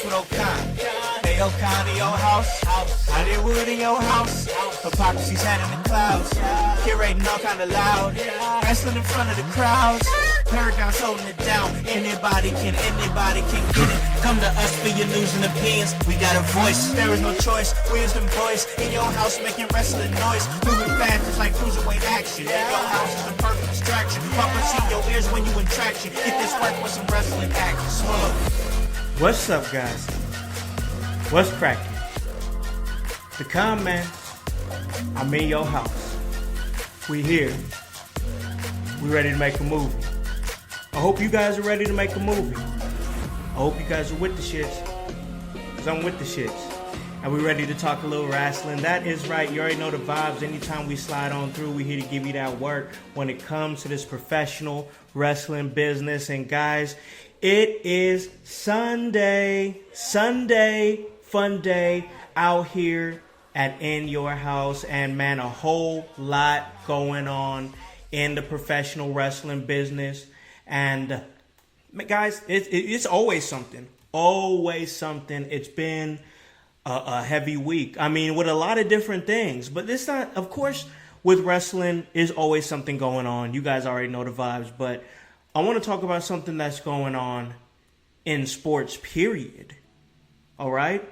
with O'Con. Hey, O'Con in your house. Hollywood in your house. Hypocrisy's head in the clouds. Curating all kind of loud. Wrestling in front of the crowds. Paragon's holding it down. Anybody can get it. Come to us for your news and opinions. We got a voice. There is no choice. Wisdom voice in your house making wrestling noise. Moving fast, it's like cruiserweight action. In your house is a perfect distraction. Pop us in your ears when you in traction. Get this work with some wrestling action. Smooth. What's up, guys? What's cracking? The Con Man. I'm in your house. We here. We ready to make a movie. I hope you guys are ready to make a movie. I hope you guys are with the shits. Because I'm with the shits. And we ready to talk a little wrestling. That is right. You already know the vibes. Anytime we slide on through, we here to give you that work when it comes to this professional wrestling business. And guys, it is Sunday. Sunday, fun day out here at In Your House. And man, a whole lot going on in the professional wrestling business. And guys, it's always something. Always something. It's been a heavy week. I mean, with a lot of different things. But it's not, of course, with wrestling, is always something going on. You guys already know the vibes. But I want to talk about something that's going on in sports, period. All right?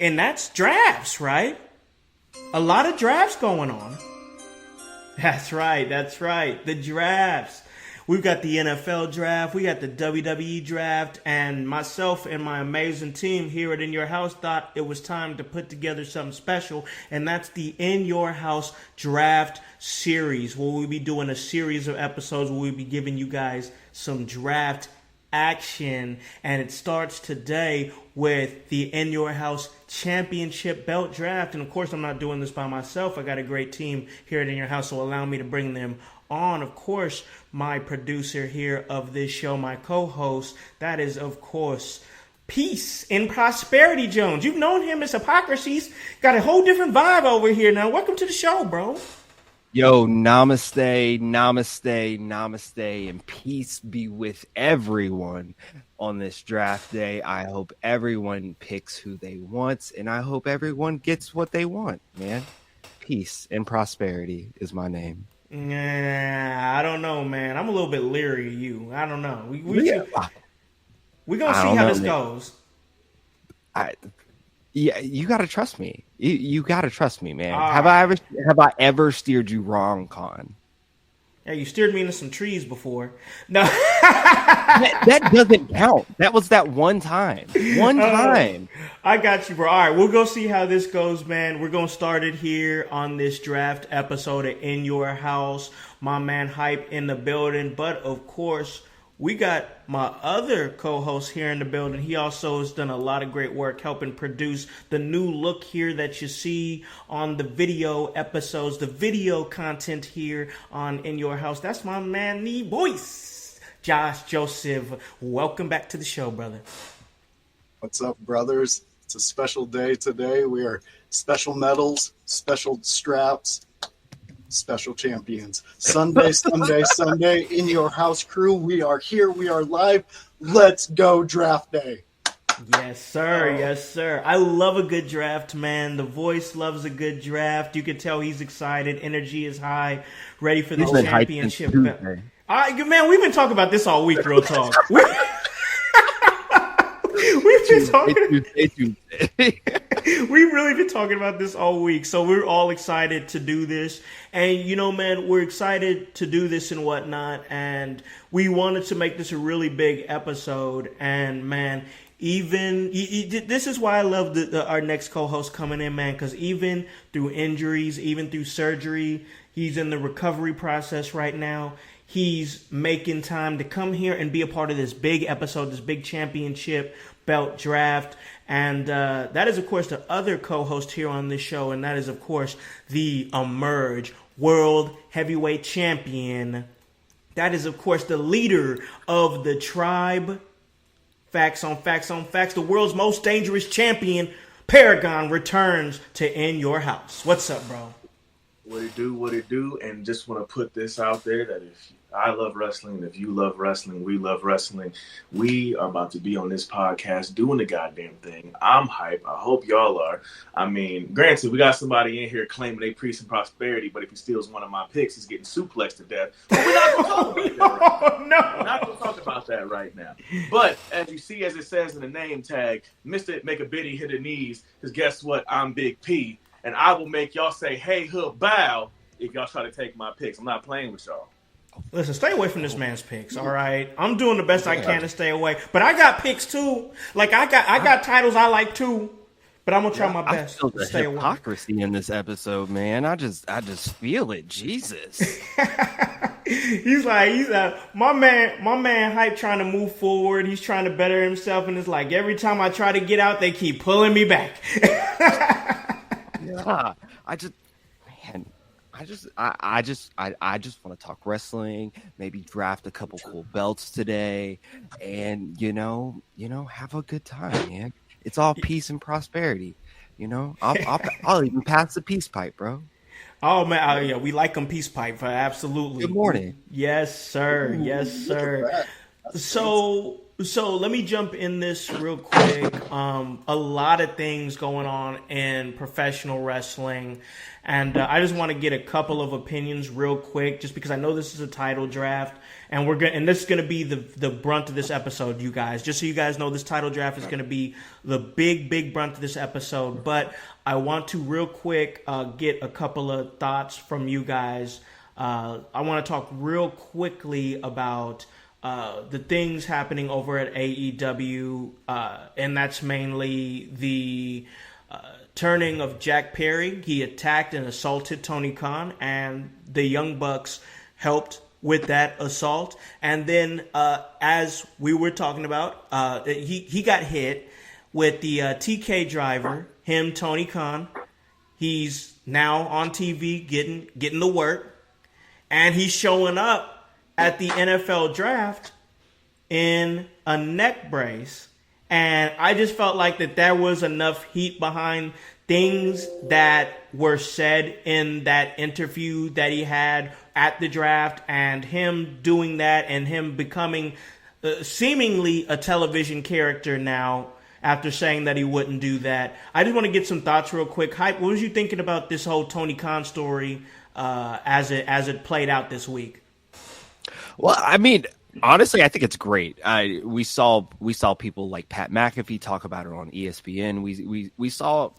And that's drafts, right? A lot of drafts going on. That's right. That's right. The drafts. We've got the NFL draft, we got the WWE draft, and myself and my amazing team here at In Your House thought it was time to put together something special, and that's the In Your House Draft Series, where we'll be doing a series of episodes where we'll be giving you guys some draft action, and it starts today with the In Your House Championship Belt Draft. And of course, I'm not doing this by myself. I got a great team here at In Your House, so allow me to bring them on. Of course, my producer here of this show, my co-host, that is, of course, Peace and Prosperity Jones. You've known him as Hypocrisy's got a whole different vibe over here now. Welcome to the show, bro. Yo, namaste, namaste, namaste, and peace be with everyone on this draft day. I hope everyone picks who they want, and I hope everyone gets what they want, man. Peace and prosperity is my name. Nah, I don't know, man. I'm a little bit leery of you. I don't know. We're going to see how this goes. Yeah, you got to trust me. You got to trust me, man. Have I ever steered you wrong, Con? Yeah, you steered me into some trees before. No. that doesn't count. That was that one time. One time. I got you, bro. All right, we'll go see how this goes, man. We're going to start it here on this draft episode of In Your House. My man Hype in the building. But, of course, we got my other co-host here in the building. He also has done a lot of great work helping produce the new look here that you see on the video episodes, the video content here on In Your House. That's my man, the voice, Josh Joseph. Welcome back to the show, brother. What's up, brothers? It's a special day today. We are special medals, special straps, special champions. Sunday, Sunday, Sunday, In Your House crew. We are here. We are live. Let's go draft day. Yes, sir. Yes, sir. I love a good draft, man. The voice loves a good draft. You can tell he's excited. Energy is high. Ready for the championship. Man, we've been talking about this all week, real talk. We've been talking. We've really been talking about this all week, so we're all excited to do this. And you know, man, we're excited to do this and whatnot. And we wanted to make this a really big episode. And man, this is why I love our next co-host coming in, man, because even through injuries, even through surgery, he's in the recovery process right now. He's making time to come here and be a part of this big episode, this big championship belt draft. And that is, of course, the other co-host here on this show. And that is, of course, the Emerge World Heavyweight Champion. That is, of course, the leader of the tribe. Facts on facts on facts. The world's most dangerous champion, Paragon, returns to In Your House. What's up, bro? what it do, and just want to put this out there that if I love wrestling, if you love wrestling, we love wrestling. We are about to be on this podcast doing the goddamn thing. I'm hype. I hope y'all are. I mean, granted, we got somebody in here claiming they preach and prosperity, but if he steals one of my picks, he's getting suplexed to death. But we're not going to talk about that right now. No. We're not going to talk about that right now. But as you see, as it says in the name tag, Mr. Make a Biddy hit her knees, because guess what? I'm Big P. And I will make y'all say, hey, hook, bow, if y'all try to take my picks. I'm not playing with y'all. Listen, stay away from this man's picks, all right? I'm doing the best I can to stay away. But I got picks, too. Like, I got titles I like, too. But I'm going to try my best I feel to the stay away. hypocrisy in this episode, man. I just feel it. Jesus. He's like, my man hype trying to move forward. He's trying to better himself. And it's like, every time I try to get out, they keep pulling me back. Yeah, I just want to talk wrestling, maybe draft a couple cool belts today, and have a good time, man. It's all peace and prosperity, I'll even pass the peace pipe, bro. Oh man, yeah, we like them peace pipe, absolutely. Good morning. Yes, sir. Yes, sir. So let me jump in this real quick. A lot of things going on in professional wrestling, and I just want to get a couple of opinions real quick, just because I know this is a title draft, and this is gonna be the brunt of this episode, you guys. Just so you guys know, this title draft is gonna be the big brunt of this episode. But I want to real quick get a couple of thoughts from you guys. I want to talk real quickly about the things happening over at AEW, and that's mainly the turning of Jack Perry. He attacked and assaulted Tony Khan, and the Young Bucks helped with that assault. And then, as we were talking about, he got hit with the TK driver, him, Tony Khan. He's now on TV getting the work, and he's showing up at the NFL draft in a neck brace. And I just felt like that there was enough heat behind things that were said in that interview that he had at the draft, and him doing that and him becoming seemingly a television character now after saying that he wouldn't do that. I just want to get some thoughts real quick. Hype, what was you thinking about this whole Tony Khan story as it played out this week? Well, I mean, honestly, I think it's great. We saw people like Pat McAfee talk about it on ESPN. We saw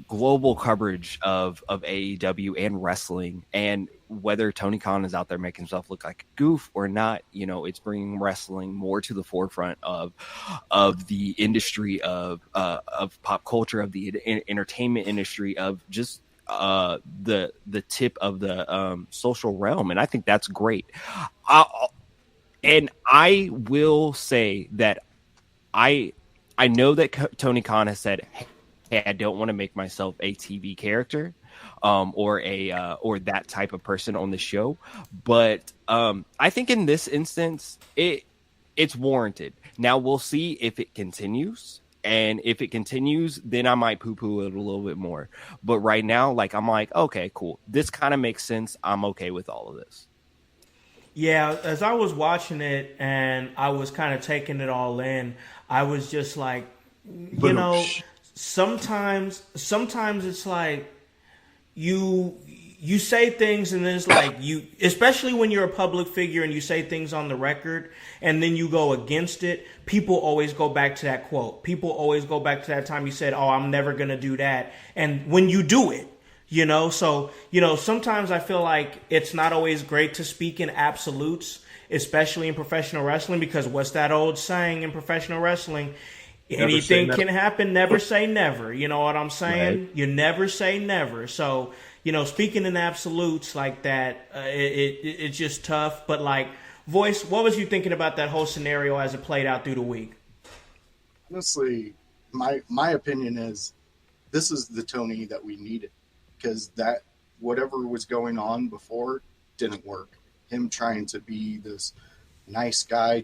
global coverage of AEW and wrestling, and whether Tony Khan is out there making himself look like a goof or not, it's bringing wrestling more to the forefront of the industry of pop culture, of the entertainment industry, of just the tip of the social realm, and I think that's great. And I will say that I know that Tony Khan has said, "Hey, I don't want to make myself a TV character, or that type of person on the show." But I think in this instance, it's warranted. Now we'll see if it continues. And if it continues, then I might poo-poo it a little bit more. But right now, I'm like, okay, cool. This kind of makes sense. I'm okay with all of this. Yeah, as I was watching it and I was kind of taking it all in, I was just like, sometimes it's like you say things and then it's like especially when you're a public figure and you say things on the record and then you go against it, people always go back to that quote. People always go back to that time you said, "Oh, I'm never going to do that." And when you do it, so, sometimes I feel like it's not always great to speak in absolutes, especially in professional wrestling, because what's that old saying in professional wrestling? Anything can happen, never say never. You know what I'm saying? Right. You never say never. So, speaking in absolutes like that, it's just tough. But Voice, what was you thinking about that whole scenario as it played out through the week? Honestly, my opinion is this is the Tony that we needed, because that whatever was going on before didn't work. Him trying to be this nice guy,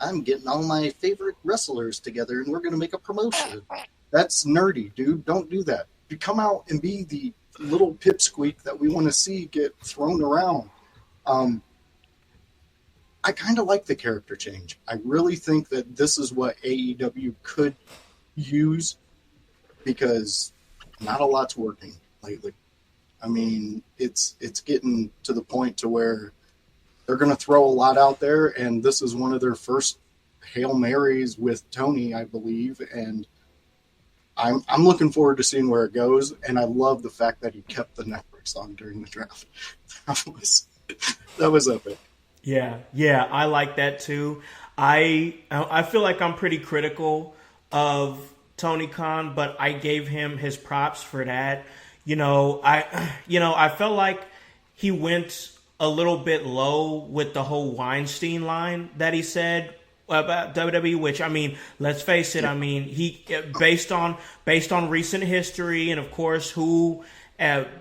I'm getting all my favorite wrestlers together and we're going to make a promotion. That's nerdy, dude. Don't do that. You come out and be the little pipsqueak that we want to see get thrown around. I kind of like the character change. I really think that this is what AEW could use, because not a lot's working lately. I mean, it's getting to the point to where they're going to throw a lot out there, and this is one of their first Hail Marys with Tony, I believe, and I'm looking forward to seeing where it goes, and I love the fact that he kept the neck brace on during the draft. That was epic. Yeah, I like that too. I feel like I'm pretty critical of Tony Khan, but I gave him his props for that. I felt like he went a little bit low with the whole Weinstein line that he said about WWE, which, I mean, let's face it, I mean, he based on recent history, and of course who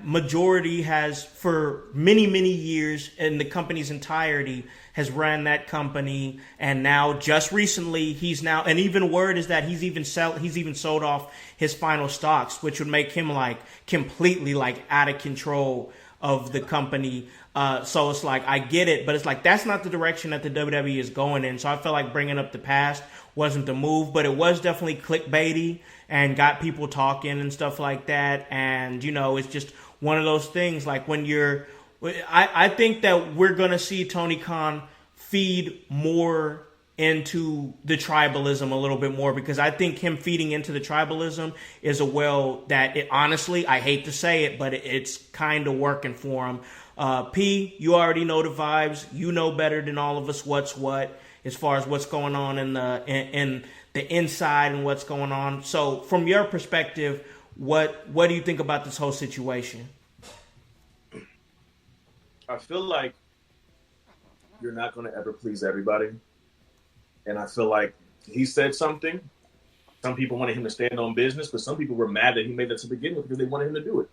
majority has for many years in the company's entirety has ran that company, and now just recently and even word is that he's even sold off his final stocks, which would make him like completely like out of control of the company. So it's like, I get it, but it's like, that's not the direction that the WWE is going in. So I feel like bringing up the past wasn't the move, but it was definitely clickbaity and got people talking and stuff like that. And, it's just one of those things, like when I think that we're going to see Tony Khan feed more into the tribalism a little bit more, because I think him feeding into the tribalism is a well that it, honestly, I hate to say it, but it's kind of working for him. P, you already know the vibes. You know better than all of us what's what as far as what's going on in the inside and what's going on. So from your perspective, what do you think about this whole situation? I feel like you're not going to ever please everybody. And I feel like he said something. Some people wanted him to stand on business, but some people were mad that he made that to begin with because they wanted him to do it.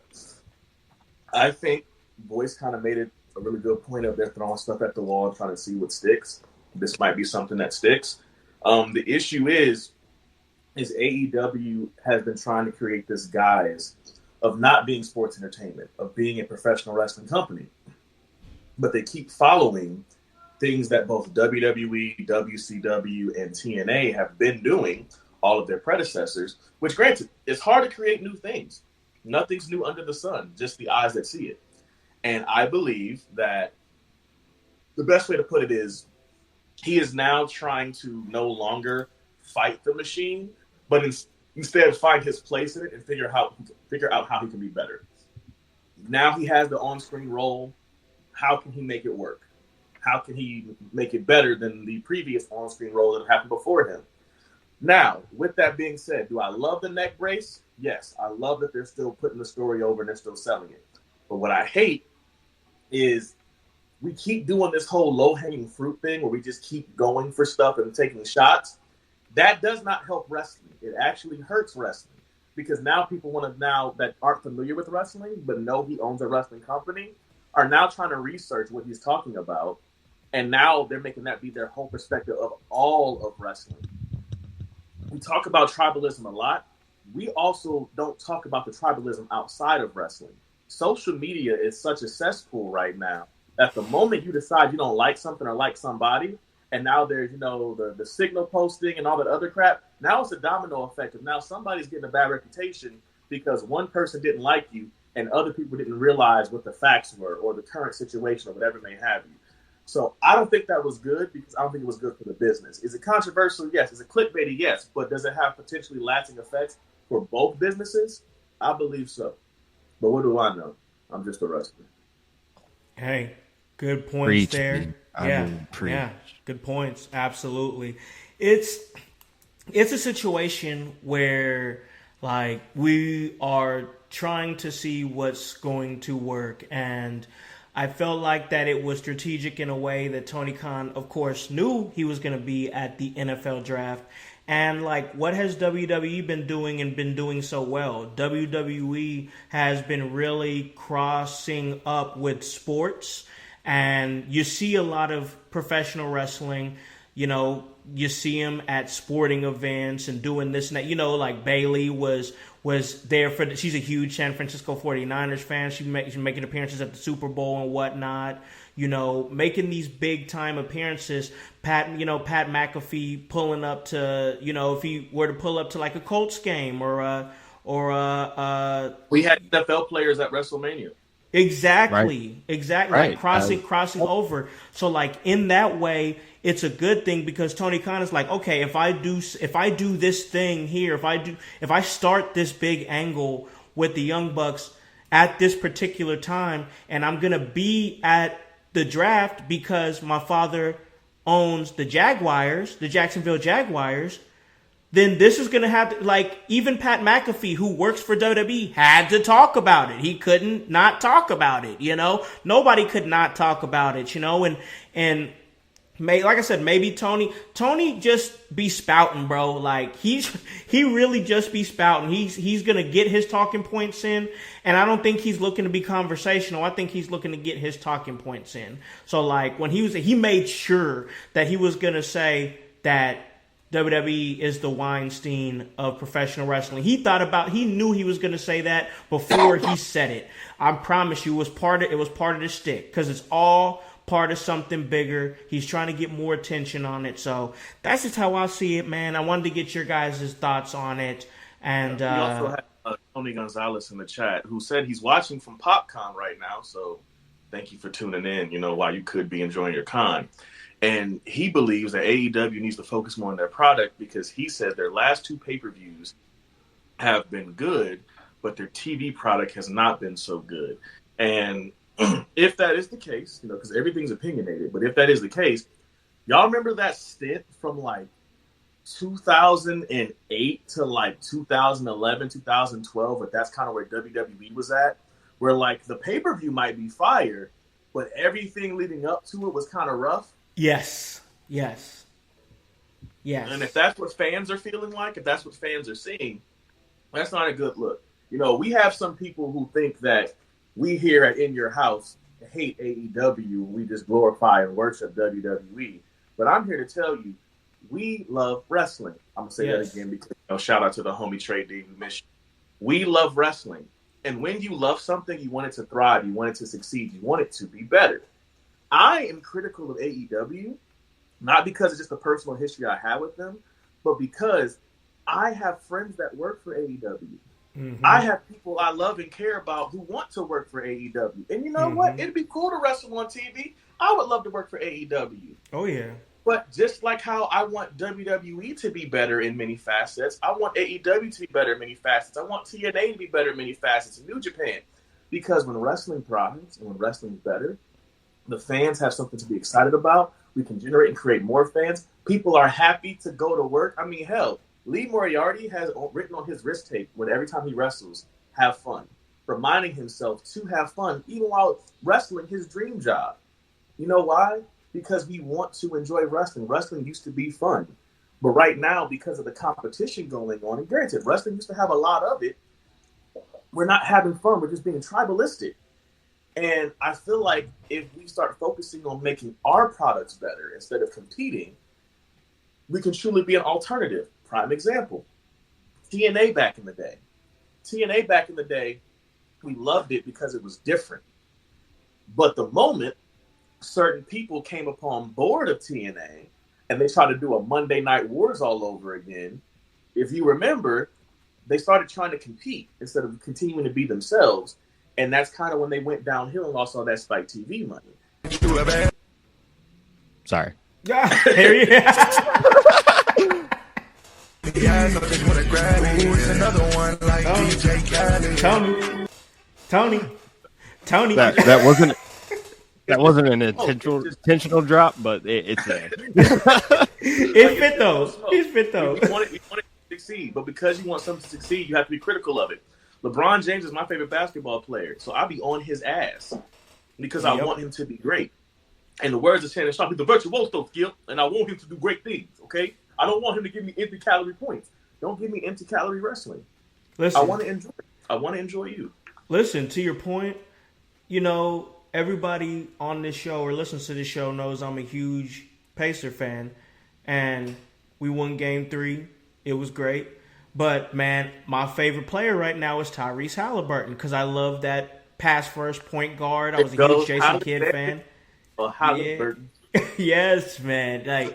I think Boyce kind of made it a really good point of they're throwing stuff at the wall and trying to see what sticks. This might be something that sticks. The issue is AEW has been trying to create this guise of not being sports entertainment, of being a professional wrestling company. But they keep following things that both WWE, WCW, and TNA have been doing, all of their predecessors, which granted, it's hard to create new things. Nothing's new under the sun, just the eyes that see it. And I believe that the best way to put it is he is now trying to no longer fight the machine, but instead find his place in it and figure out how he can be better. Now he has the on-screen role. How can he make it work? How can he make it better than the previous on-screen role that happened before him? Now, with that being said, do I love the neck brace? Yes, I love that they're still putting the story over and they're still selling it. But what I hate is we keep doing this whole low-hanging fruit thing where we just keep going for stuff and taking shots. That does not help wrestling. It actually hurts wrestling, because now people that aren't familiar with wrestling but know he owns a wrestling company are now trying to research what he's talking about, and now they're making that be their whole perspective of all of wrestling. We talk about tribalism a lot. We also don't talk about the tribalism outside of wrestling. Social media is such a cesspool right now that the moment you decide you don't like something or like somebody, and now there's, the signal posting and all that other crap, now it's a domino effect of now somebody's getting a bad reputation because one person didn't like you and other people didn't realize what the facts were or the current situation or whatever may have you. So I don't think that was good, because I don't think it was good for the business. Is it controversial? Yes. Is it clickbaity? Yes. But does it have potentially lasting effects for both businesses? I believe so. But what do I know? I'm just a wrestler. Hey, good points Preach, there. man. Yeah, good points. Absolutely. It's a situation where like we are trying to see what's going to work, and I felt like that it was strategic in a way that Tony Khan, of course, knew he was going to be at the NFL draft. And like, what has WWE been doing and been doing so well? WWE has been really crossing up with sports, and you see a lot of professional wrestling You know, you see him at sporting events and doing this and that. You know, like Bailey was there for she's a huge San Francisco 49ers fan. She's making appearances at the Super Bowl and whatnot. You know, making these big time appearances. Pat McAfee pulling up to, you know, if he were to pull up to like a Colts game or we had NFL players at WrestleMania. Exactly. Right. Like crossing over. So like in that way, it's a good thing because Tony Khan is like, okay, if I do this thing here, if I start this big angle with the Young Bucks at this particular time, and I'm gonna be at the draft because my father owns the Jacksonville Jaguars, then this is going to have to, like, even Pat McAfee, who works for WWE, had to talk about it. He couldn't not talk about it, you know? Nobody could not talk about it, you know? And like I said, maybe Tony just be spouting, bro. Like, he really just be spouting. He's going to get his talking points in, and I don't think he's looking to be conversational. I think he's looking to get his talking points in. So, like, when he made sure that he was going to say that WWE is the Weinstein of professional wrestling. He knew he was going to say that before he said it. I promise you, it was part of the shtick because it's all part of something bigger. He's trying to get more attention on it. So that's just how I see it, man. I wanted to get your guys' thoughts on it. And we also have Tony Gonzalez in the chat who said he's watching from PopCon right now. So thank you for tuning in, you know, while you could be enjoying your con. And he believes that AEW needs to focus more on their product because he said their last two pay-per-views have been good, but their TV product has not been so good. And if that is the case, you know, because everything's opinionated, but if that is the case, y'all remember that stint from like 2008 to like 2011, 2012, but that's kind of where WWE was at, where like the pay-per-view might be fire, but everything leading up to it was kind of rough. Yes. And if that's what fans are feeling like, if that's what fans are seeing, that's not a good look. You know, we have some people who think that we here at In Your House hate AEW. We just glorify and worship WWE. But I'm here to tell you, we love wrestling. I'm going to say that again because, you know, shout out to the homie Trey D. We miss you. We love wrestling. And when you love something, you want it to thrive. You want it to succeed. You want it to be better. I am critical of AEW, not because it's just a personal history I have with them, but because I have friends that work for AEW. Mm-hmm. I have people I love and care about who want to work for AEW. And you know what? It'd be cool to wrestle on TV. I would love to work for AEW. Oh, yeah. But just like how I want WWE to be better in many facets, I want AEW to be better in many facets. I want TNA to be better in many facets in New Japan. Because when wrestling thrives and when wrestling is better, the fans have something to be excited about. We can generate and create more fans. People are happy to go to work. I mean, hell, Lee Moriarty has written on his wrist tape when every time he wrestles, have fun. Reminding himself to have fun, even while wrestling his dream job. You know why? Because we want to enjoy wrestling. Wrestling used to be fun. But right now, because of the competition going on, and granted, wrestling used to have a lot of it, we're not having fun. We're just being tribalistic. And I feel like if we start focusing on making our products better instead of competing, we can truly be an alternative. Prime example, TNA back in the day. TNA back in the day, we loved it because it was different. But the moment certain people came upon board of TNA and they tried to do a Monday Night Wars all over again, if you remember, they started trying to compete instead of continuing to be themselves. And that's kind of when they went downhill and lost all that Spike TV money. Sorry. Here you Tony. That wasn't an intentional drop, but it's there. It fit though. You want it to succeed, but because you want something to succeed, you have to be critical of it. LeBron James is my favorite basketball player, so I'll be on his ass because I want him to be great. And the words of Shannon Sharp, he's a virtuoso skill, and I want him to do great things, okay? I don't want him to give me empty calorie points. Don't give me empty calorie wrestling. Listen, I want to enjoy you. Listen, to your point, you know, everybody on this show or listens to this show knows I'm a huge Pacer fan. and we won Game 3. It was great. But, man, my favorite player right now is Tyrese Halliburton because I love that pass first point guard. I was a huge Jason Kidd fan. Oh, Halliburton. Yes, man.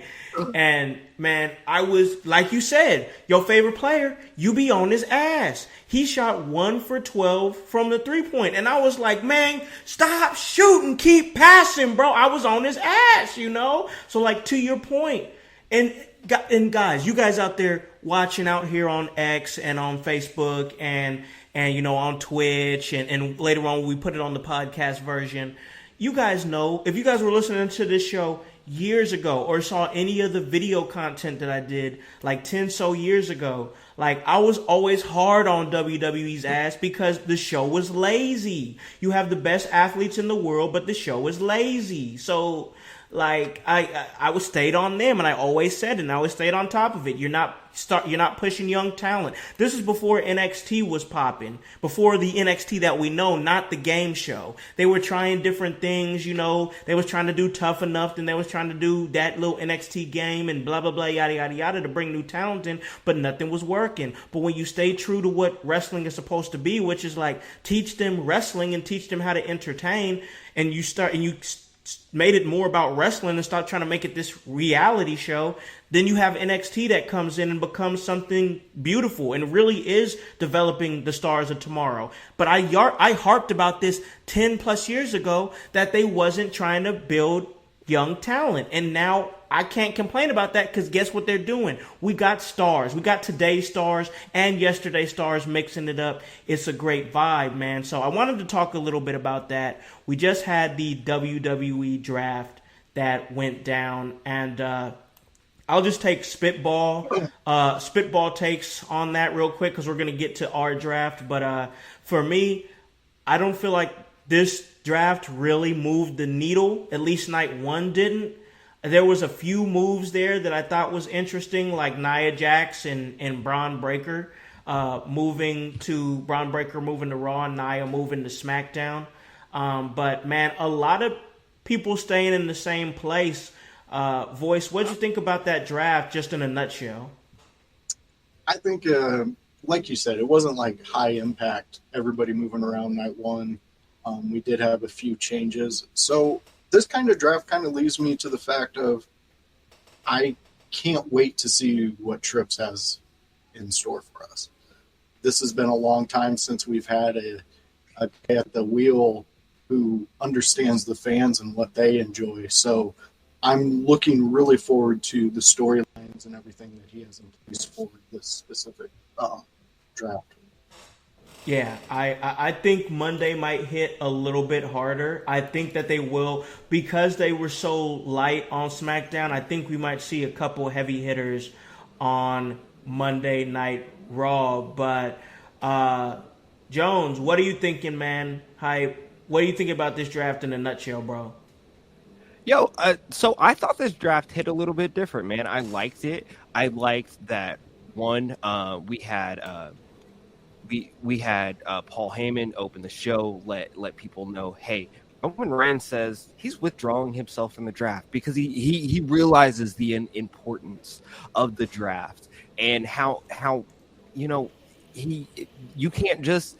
And man, I was like you said, your favorite player, you be on his ass. He shot 1 for 12 from the 3-point, and I was like, man, stop shooting, keep passing, bro. I was on his ass, So like to your point, and guys, you guys out there watching out here on X and on Facebook and on Twitch and later on we put it on the podcast version. You guys know, if you guys were listening to this show years ago or saw any of the video content that I did like 10 so years ago, like I was always hard on WWE's ass because the show was lazy. You have the best athletes in the world, but the show is lazy. So like I was stayed on them, and I always said it, and I always stayed on top of it. You're not pushing young talent. This is before NXT was popping, before the NXT that we know, not the game show. They were trying different things, They was trying to do Tough Enough, then they was trying to do that little NXT game and blah blah blah yada yada yada to bring new talent in, but nothing was working. But when you stay true to what wrestling is supposed to be, which is like teach them wrestling and teach them how to entertain, and you made it more about wrestling and start trying to make it this reality show, then you have NXT that comes in and becomes something beautiful and really is developing the stars of tomorrow. But I harped about this 10 plus years ago that they wasn't trying to build young talent. And now I can't complain about that because guess what they're doing? We got stars. We got today's stars and yesterday's stars mixing it up. It's a great vibe, man. So I wanted to talk a little bit about that. We just had the WWE draft that went down, and I'll just take spitball takes on that real quick because we're going to get to our draft. But for me, I don't feel like this draft really moved the needle. At least night one didn't. There was a few moves there that I thought was interesting, like Nia Jax and Braun Breaker moving to Raw and Nia moving to SmackDown. But man, a lot of people staying in the same place. Voice, what did you think about that draft just in a nutshell? I think, like you said, it wasn't like high impact, everybody moving around night one. We did have a few changes. So this kind of draft kind of leads me to the fact of I can't wait to see what Trips has in store for us. This has been a long time since we've had a guy at the wheel who understands the fans and what they enjoy. So I'm looking really forward to the storylines and everything that he has in place for this specific draft. Yeah, I think Monday might hit a little bit harder. I think that they will, because they were so light on SmackDown, I think we might see a couple heavy hitters on Monday Night Raw. But Jones, what are you thinking, man? Hype. What do you think about this draft in a nutshell, bro? Yo, so I thought this draft hit a little bit different, man. I liked it. I liked that one. We had Paul Heyman open the show, let people know, hey, Roman Reigns says he's withdrawing himself from the draft because he realizes the importance of the draft and how you can't just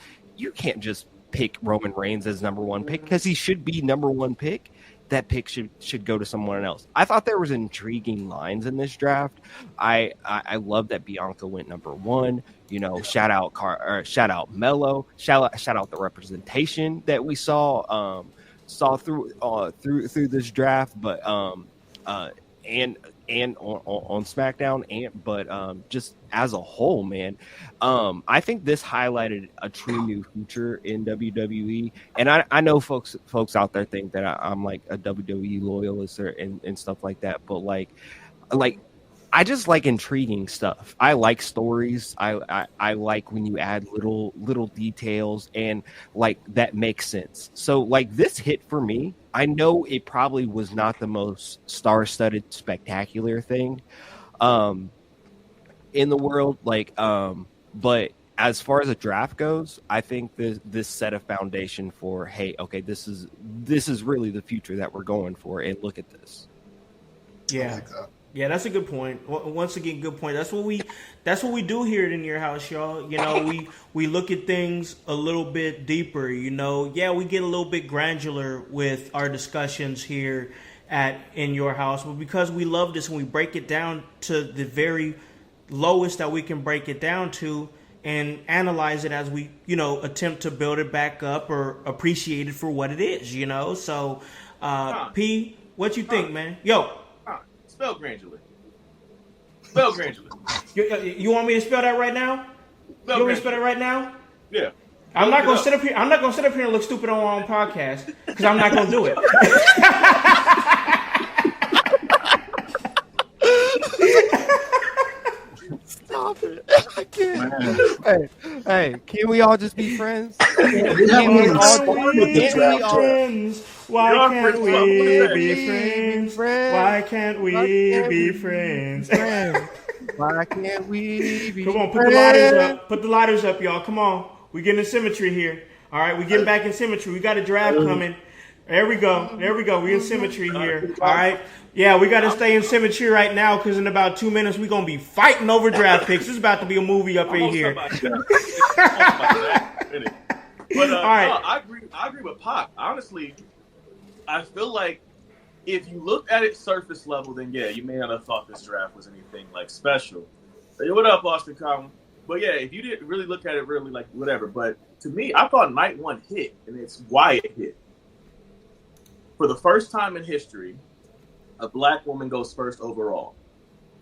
pick Roman Reigns as number one pick because he should be number one pick. That pick should go to someone else. I thought there was intriguing lines in this draft. I love that Bianca went number one. Shout out Mello. Shout out the representation that we saw through this draft, but and on SmackDown, but just as a whole, man, I think this highlighted a true new future in WWE. And I know folks out there think that I'm like a WWE loyalist and stuff like that, but like I just like intriguing stuff. I like stories. I like when you add little details and like that makes sense. So like this hit for me. I know it probably was not the most star-studded, spectacular thing in the world. But as far as a draft goes, I think this set a foundation for, hey, okay, this is really the future that we're going for, and look at this. Yeah. I like that. Yeah, that's a good point. Once again, good point. That's what we do here in your house, y'all. You know, we look at things a little bit deeper. You know, yeah, we get a little bit granular with our discussions here at in your house, but because we love this and we break it down to the very lowest that we can break it down to and analyze it as we, you know, attempt to build it back up or appreciate it for what it is, you know. So, P, what you think, man? Yo. Spell granular. Spell granular. You want me to spell that right now? You want me to spell that right now? Yeah. I'm not gonna sit up here. I'm not gonna sit up here and look stupid on my own podcast because I'm not gonna do it. Stop it! I can't. Hey, can we all just be friends? We haven't even started the draft. Friends? Why can't we be friends? Why can't we be friends? Why can't we be? Come on, put the lighters up. Put the lighters up, y'all. Come on. We getting in symmetry here. All right, we getting back in symmetry. We got a draft coming. There we go. There we go. We in symmetry here. All right. Yeah, we got to stay in symmetry right now because in about 2 minutes we're gonna be fighting over draft picks. This is about to be a movie up in here. But all right. No, I agree with Pac. Honestly, I feel like if you look at it surface level, then yeah, you may not have thought this draft was anything like special. Hey, what up, Austin Collins? But yeah, if you didn't really look at it, really like whatever. But to me, I thought night one hit, and it's why it hit. For the first time in history, a black woman goes first overall.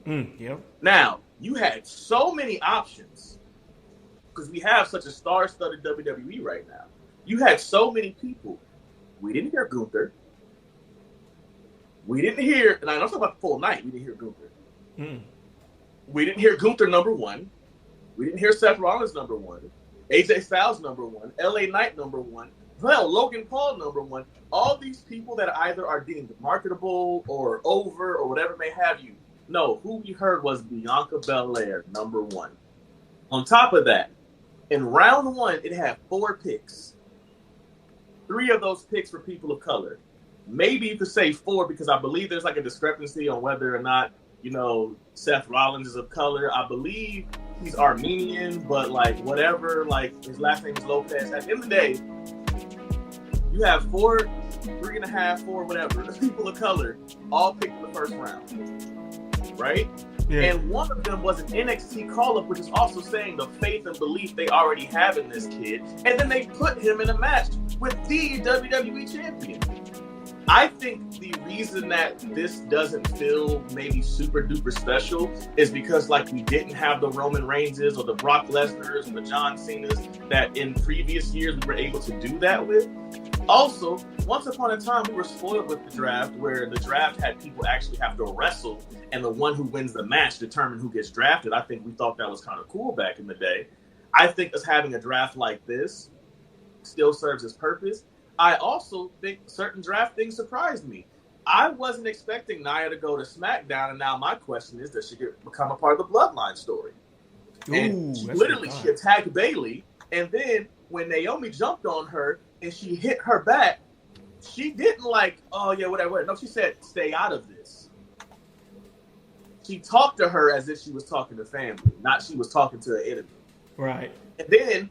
Yep. Now, you had so many options because we have such a star-studded WWE right now. You had so many people. We didn't hear Gunther. We didn't hear, and I'm talking about the full night. We didn't hear Gunther. We didn't hear Gunther number one. We didn't hear Seth Rollins number one. AJ Styles number one. LA Knight number one. Well, Logan Paul number one. All these people that either are deemed marketable or over or whatever may have you. No, who we heard was Bianca Belair number one. On top of that, in round one, it had 4 picks. 3 of those picks were people of color. Maybe you could say 4 because I believe there's like a discrepancy on whether or not, you know, Seth Rollins is of color. I believe he's Armenian, but like whatever, like his last name is Lopez. At the end of the day, you have 4, 3.5, 4, whatever, people of color all picked in the first round, right? Yeah. And one of them was an NXT call-up, which is also saying the faith and belief they already have in this kid. And then they put him in a match with the WWE champion. I think the reason that this doesn't feel maybe super duper special is because like we didn't have the Roman Reigns or the Brock Lesnar's or the John Cena's that in previous years we were able to do that with. Also, once upon a time we were spoiled with the draft where the draft had people actually have to wrestle and the one who wins the match determine who gets drafted. I think we thought that was kind of cool back in the day. I think us having a draft like this still serves its purpose. I also think certain draft things surprised me. I wasn't expecting Nia to go to SmackDown, and now my question is, does she become a part of the Bloodline story? And she attacked Bayley, and then when Naomi jumped on her and she hit her back, she didn't like, oh yeah, whatever. No, she said, stay out of this. She talked to her as if she was talking to family, not she was talking to an enemy. Right. And then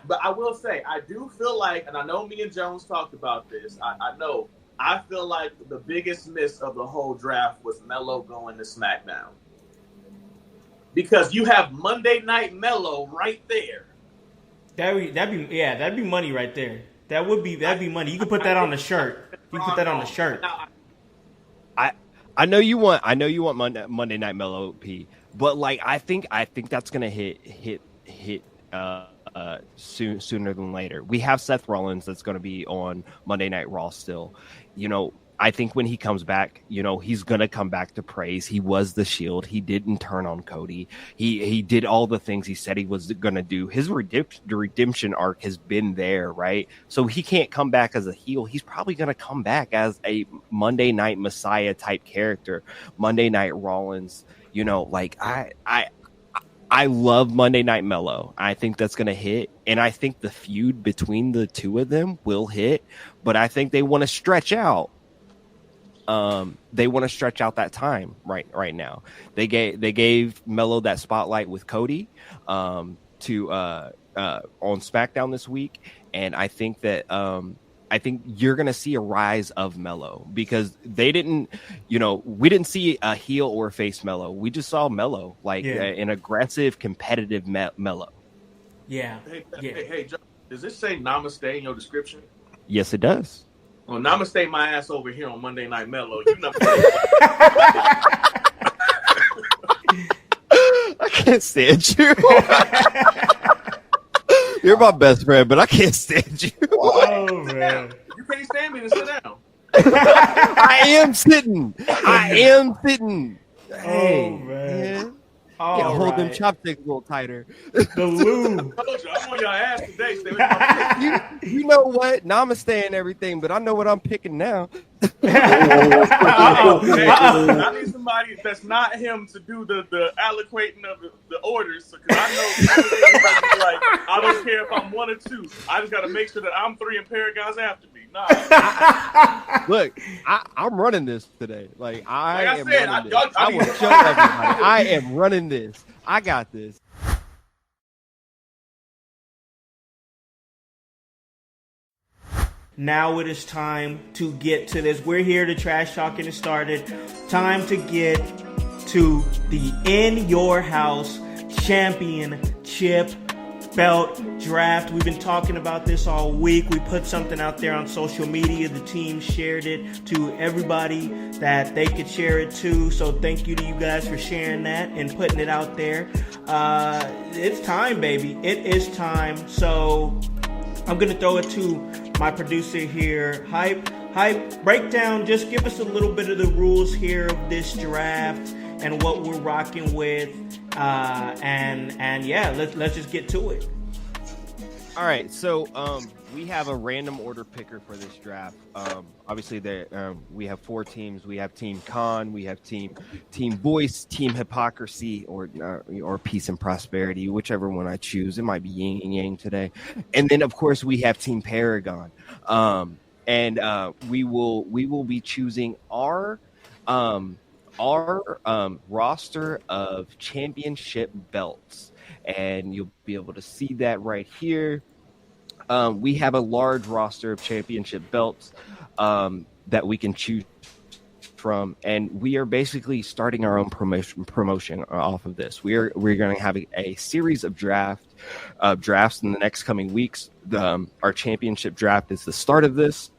but I will say, I do feel like, and I know me and Jones talked about this, I feel like the biggest miss of the whole draft was Melo going to SmackDown. Because you have Monday Night Melo right there. That'd be money right there. That'd be money. You could put that on the shirt. You could put that on the shirt. I know you want Monday Night Melo, P, but like I think that's gonna hit sooner than later. We have Seth Rollins that's going to be on Monday Night Raw still. You know, I think when he comes back, you know, he's going to come back to praise. He was the Shield. He didn't turn on Cody. He did all the things he said he was going to do. His redemption arc has been there, right? So he can't come back as a heel. He's probably going to come back as a Monday Night Messiah type character. Monday Night Rollins, you know, like I love Monday Night Melo. I think that's going to hit. And I think the feud between the two of them will hit. But I think they want to stretch out. they want to stretch out that time right now. They gave Melo that spotlight with Cody to on SmackDown this week, and I think that I think you're going to see a rise of Melo because we didn't see a heel or face Melo. We just saw Melo, an aggressive, competitive Melo. Yeah. Hey, John, does this say namaste in your description? Yes, it does. Well, namaste my ass over here on Monday Night Mellow. You know. I can't stand you. You're my best friend, but I can't stand you. Oh, man. You can't stand me, to sit down. I am sitting. Hey, oh, man. Hold them chopsticks a little tighter. The lube. I told you, I'm on your ass today. Stay with my you know what? Namaste and everything, but I know what I'm picking now. I need somebody that's not him to do the allocating of the orders, because I know like, I don't care if I'm 1 or 2. I just got to make sure that I'm 3 and Paragon's after me. Nah. Look, I'm running this today. I will show everybody. I am running this. I got this. Now it is time to get to this. We're here to trash talk and it started. Time to get to the In Your House Championship Belt Draft. We've been talking about this all week. We put something out there on social media. The team shared it to everybody that they could share it to. So thank you to you guys for sharing that and putting it out there. It's time, baby. It is time. So I'm going to throw it to my producer here, Hype, break down, just give us a little bit of the rules here of this draft and what we're rocking with. And yeah, let's just get to it. All right, so we have a random order picker for this draft. Obviously, we have 4 teams. We have Team Con, we have Team Voice, Team Hypocrisy, or Peace and Prosperity, whichever one I choose. It might be Yin and Yang today. And then, of course, we have Team Paragon. And we will be choosing our roster of championship belts. And you'll be able to see that right here. We have a large roster of championship belts that we can choose from, and we are basically starting our own promotion off of this. We're going to have a series of drafts in the next coming weeks. Our championship draft is the start of this.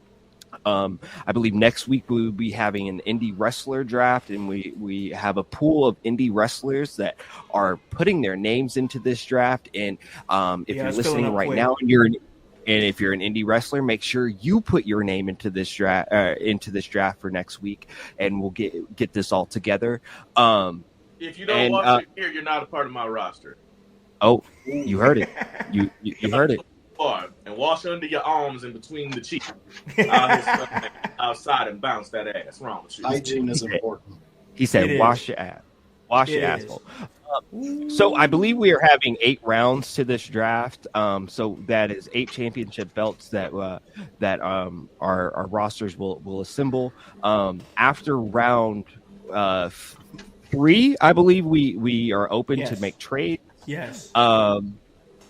I believe next week we will be having an indie wrestler draft, and we have a pool of indie wrestlers that are putting their names into this draft. And if you're listening right now and if you're an indie wrestler, make sure you put your name into this draft for next week, and we'll get this all together. If you don't watch it here, you're not a part of my roster. Oh, you heard it. You heard it. And wash under your arms and between the cheeks. Outside and bounce that ass. Wrong with you. Hygiene is important. He said, "Wash your ass. Wash your asshole." So I believe we are having 8 rounds to this draft. So that is 8 championship belts that our rosters will assemble. After round 3, I believe we are open to make trades. Yes.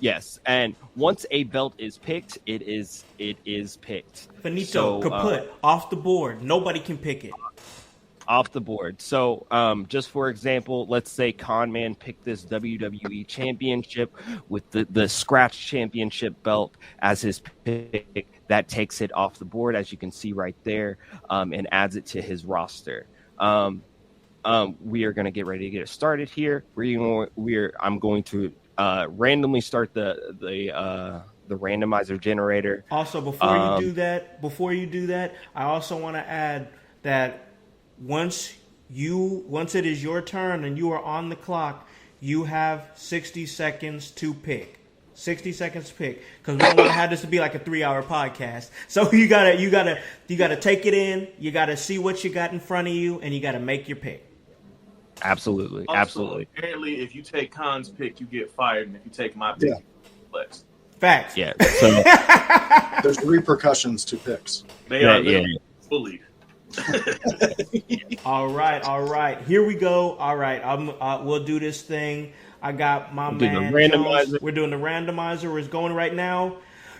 Yes, and once a belt is picked, it is picked. Finito, kaput, off the board. Nobody can pick it. Off the board. So, just for example, let's say Conman picked this WWE Championship with the Scratch Championship belt as his pick. That takes it off the board, as you can see right there, and adds it to his roster. We are going to get ready to get it started here. I'm going to randomly start the randomizer generator. Also, before you do that, I also want to add that once it is your turn and you are on the clock, you have 60 seconds to pick. 60 seconds to pick, because we don't want to have this to be like a 3-hour podcast. So you gotta take it in. You gotta see what you got in front of you, and you gotta make your pick. Absolutely, also, absolutely. Apparently, if you take Khan's pick, you get fired, and if you take my pick, you get flexed. Facts. Yeah. So there's repercussions to picks. They are bullied. All right. Here we go. All right, we'll do this thing. I got my man Jones. We're doing the randomizer. It's going right now.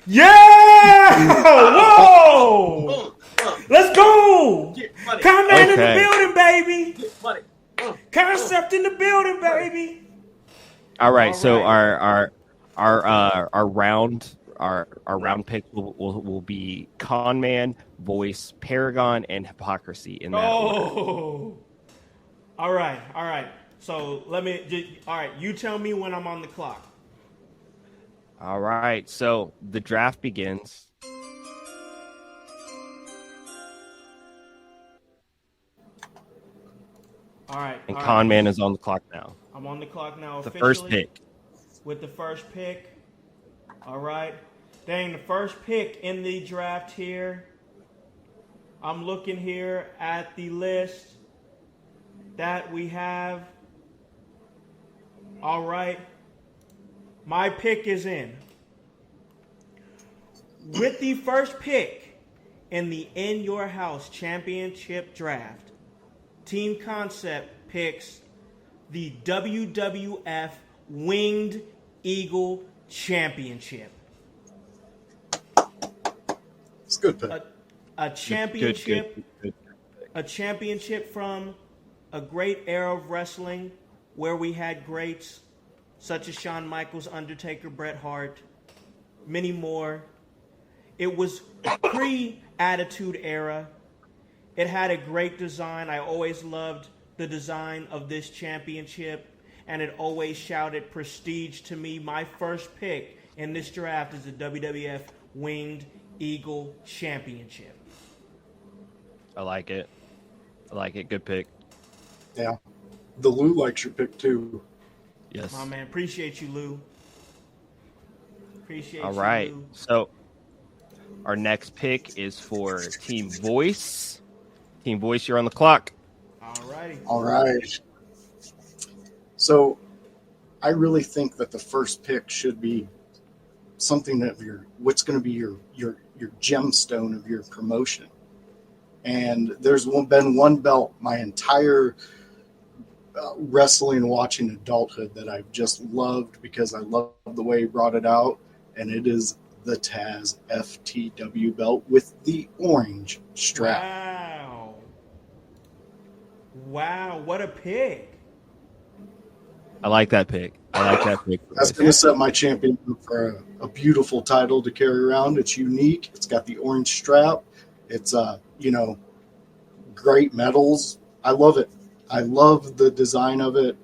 Yeah! Whoa! Let's go! Comment in the building, baby. Concept in the building, baby. All right. So our round pick will be Con Man, Voice, Paragon, and Hypocrisy in that order. All right. So you tell me when I'm on the clock. All right. So the draft begins. All right. And Con Man is on the clock now. I'm on the clock now. The first pick. With the first pick. All right. Dang, the first pick in the draft here. I'm looking here at the list that we have. All right. My pick is in. With the first pick in the In Your House Championship Draft, Team Concept picks the WWF Winged Eagle Championship. It's a good pick. A championship. Good. A championship from a great era of wrestling where we had greats such as Shawn Michaels, Undertaker, Bret Hart, many more. It was pre-Attitude Era. It had a great design. I always loved the design of this championship, and it always shouted prestige to me. My first pick in this draft is the WWF Winged Eagle Championship. I like it. Good pick. Yeah. The Lou likes your pick too. Yes. My man, appreciate you, Lou. All right. Lou. So our next pick is for Team Voice. Team Voice, you're on the clock. All right. So I really think that the first pick should be something that what's going to be your gemstone of your promotion. And there's been one belt my entire wrestling watching adulthood that I've just loved because I love the way he brought it out, and it is the Taz FTW belt with the orange strap. Wow, what a pick. I like that pick. That's going to set my champion for a beautiful title to carry around. It's unique. It's got the orange strap. It's great medals. I love it. I love the design of it.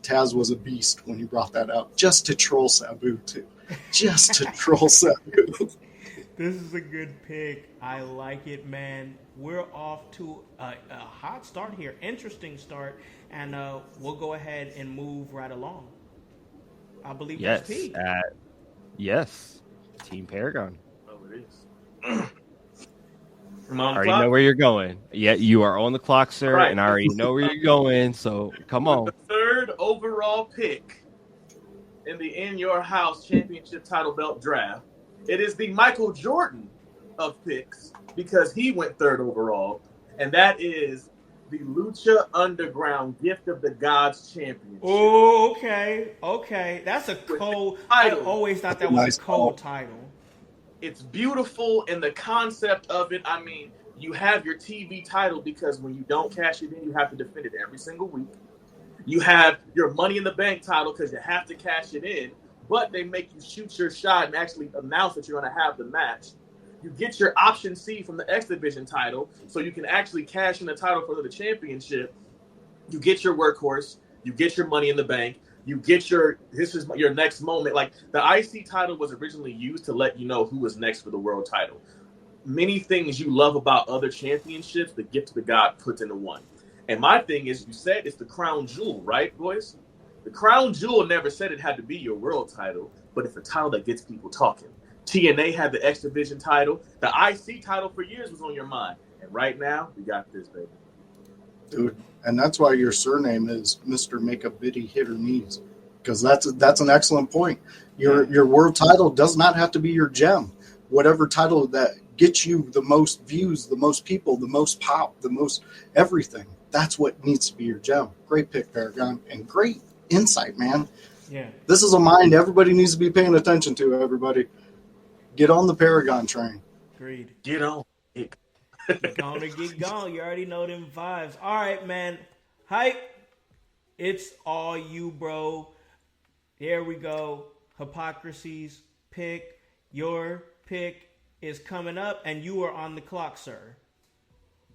Taz was a beast when he brought that out, just to troll Sabu too. Just to troll Sabu. This is a good pick. I like it, man. We're off to a hot start here. Interesting start. And we'll go ahead and move right along. I believe that's Pete. Yes. Team Paragon. Oh, it is. I already know where you're going. Yeah, you are on the clock, sir, right. And I already know where you're going, so come on. The third overall pick in the In Your House Championship title belt draft. It is the Michael Jordan of picks because he went third overall, and that is the Lucha Underground Gift of the Gods Championship. Oh, okay. That's a cold title. I always thought that was a cold title. It's beautiful in the concept of it. I mean, you have your TV title because when you don't cash it in, you have to defend it every single week. You have your Money in the Bank title because you have to cash it in, but they make you shoot your shot and actually announce that you're going to have the match. You get your option C from the X Division title, so you can actually cash in the title for the championship. You get your workhorse. You get your Money in the Bank. You get this is your next moment. Like the IC title was originally used to let you know who was next for the world title. Many things you love about other championships, the Gift of the God puts into one. And my thing is, you said it's the crown jewel, right, boys? The crown jewel never said it had to be your world title, but it's a title that gets people talking. TNA had the X Division title. The IC title for years was on your mind. And right now, we got this, baby. Dude, and that's why your surname is Mr. Make a Bitty Hit Her Knees, because that's an excellent point. Your world title does not have to be your gem. Whatever title that get you the most views, the most people, the most pop, the most everything. That's what needs to be your gem. Great pick, Paragon, and great insight, man. Yeah. This is a mind everybody needs to be paying attention to, everybody. Get on the Paragon train. Agreed. Get on. Get gone or get gone. You already know them vibes. All right, man. Hype. It's all you, bro. There we go. Hypocrisies pick. Your pick is coming up, and you are on the clock, sir.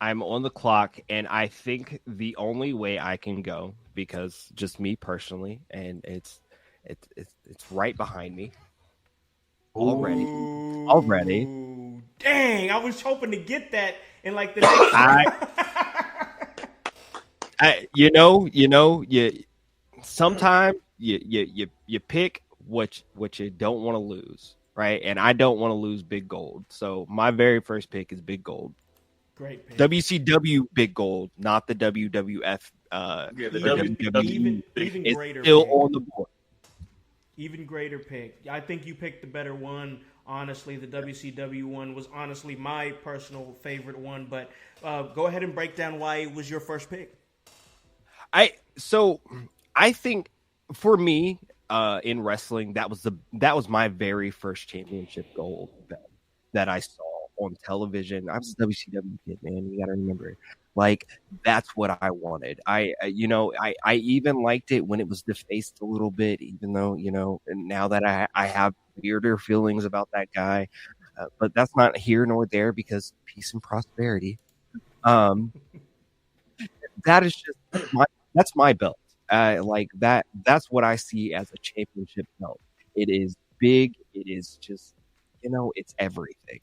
I'm on the clock, and I think the only way I can go, because just me personally, and it's right behind me already. Ooh, dang, I was hoping to get that in like the next. Sometimes you pick what you don't want to lose, right? And I don't want to lose Big Gold, so my very first pick is Big Gold. Great pick. WCW Big Gold, not the WWF. The even is greater still pick. on the board. Even greater pick. I think you picked the better one. Honestly, the WCW one was honestly my personal favorite one. But go ahead and break down why it was your first pick. I think for me in wrestling, that was my very first championship gold that I saw on television. I was a WCW kid, man. You got to remember, like, that's what I wanted. I even liked it when it was defaced a little bit, even though, and now that I have weirder feelings about that guy, but that's not here nor there, because peace and prosperity. That is just that's my belt. Like that. That's what I see as a championship belt. It is big. It is just, it's everything.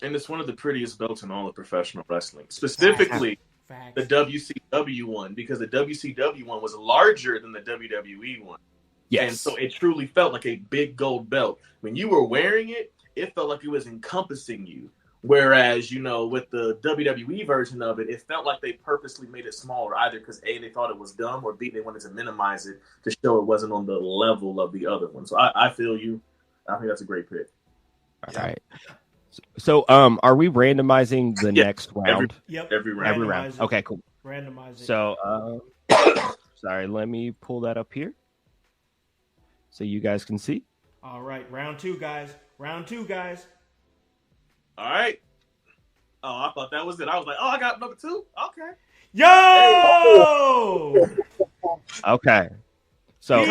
And it's one of the prettiest belts in all of professional wrestling, specifically Facts. the WCW one, because the WCW one was larger than the WWE one. Yes. And so it truly felt like a big gold belt. When you were wearing it, it felt like it was encompassing you. Whereas, with the WWE version of it, it felt like they purposely made it smaller, either because A, they thought it was dumb, or B, they wanted to minimize it to show it wasn't on the level of the other one. So I feel you. I think that's a great pick. All right. So, are we randomizing the next round? Every round. Every round. Okay, cool. Randomize it. So, sorry, let me pull that up here so you guys can see. All right, round two, guys. All right. Oh, I thought that was it. I was like, oh, I got number two. Okay. Yo! Okay. So,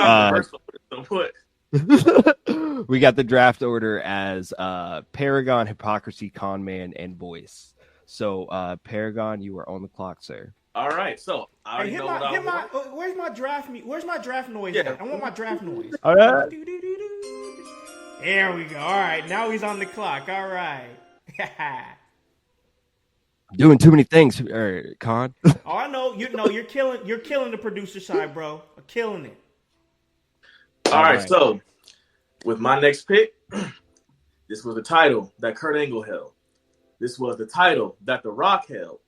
what? we got the draft order as Paragon, Hypocrisy, Conman, and Voice. So, Paragon, you are on the clock, sir. All right. So, I know what I want. Where's my draft noise at? I want my draft noise. All right. There we go. All right, now he's on the clock. All right. Doing too many things, Con. Oh, I know. You're killing the producer side, bro. Killing it. All right. So, with my next pick, this was the title that Kurt Angle held. This was the title that The Rock held.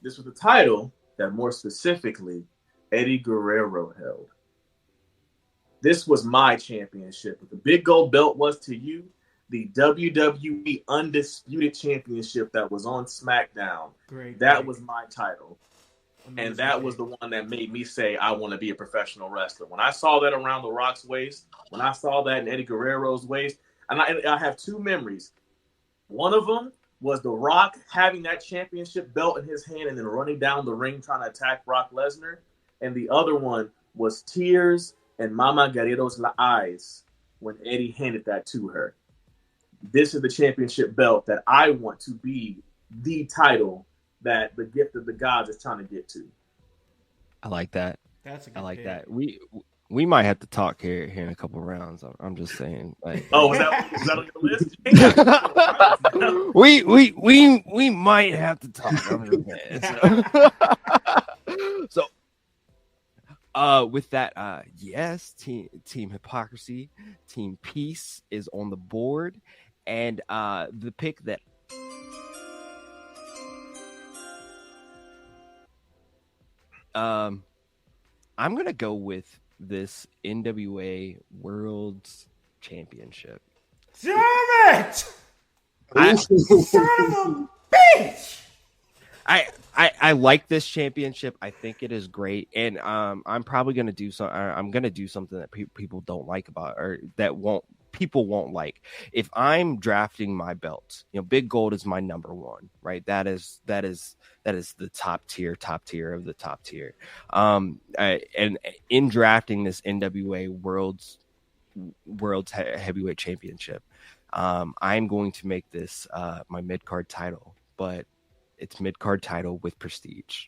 This was the title that, more specifically, Eddie Guerrero held. This was my championship. What the big gold belt was to you, the WWE Undisputed Championship that was on SmackDown. That was my title. Amazing. And that was the one that made me say, I want to be a professional wrestler. When I saw that around The Rock's waist, when I saw that in Eddie Guerrero's waist, and I have two memories. One of them was The Rock having that championship belt in his hand and then running down the ring trying to attack Brock Lesnar. And the other one was tears and Mama Guerrero's eyes when Eddie handed that to her. This is the championship belt that I want to be the title that the gift of the gods is trying to get to. I like that. That's a good I like pick. that. We might have to talk here in a couple rounds. I'm just saying. Like, oh, is that on your list? we might have to talk. I'm just saying. So, with that, yes, team Hypocrisy, Team Peace is on the board, and the pick that I'm gonna go with this NWA World's Championship. Damn it! Son of a bitch! I like this championship. I think it is great, and I'm probably gonna do I'm gonna do something that people don't like about, or that people won't like. If I'm drafting my belts, Big Gold is my number one, right? That is the top tier of the top tier. And in drafting this NWA World's Heavyweight Championship, I'm going to make this my mid card title, but it's mid-card title with prestige.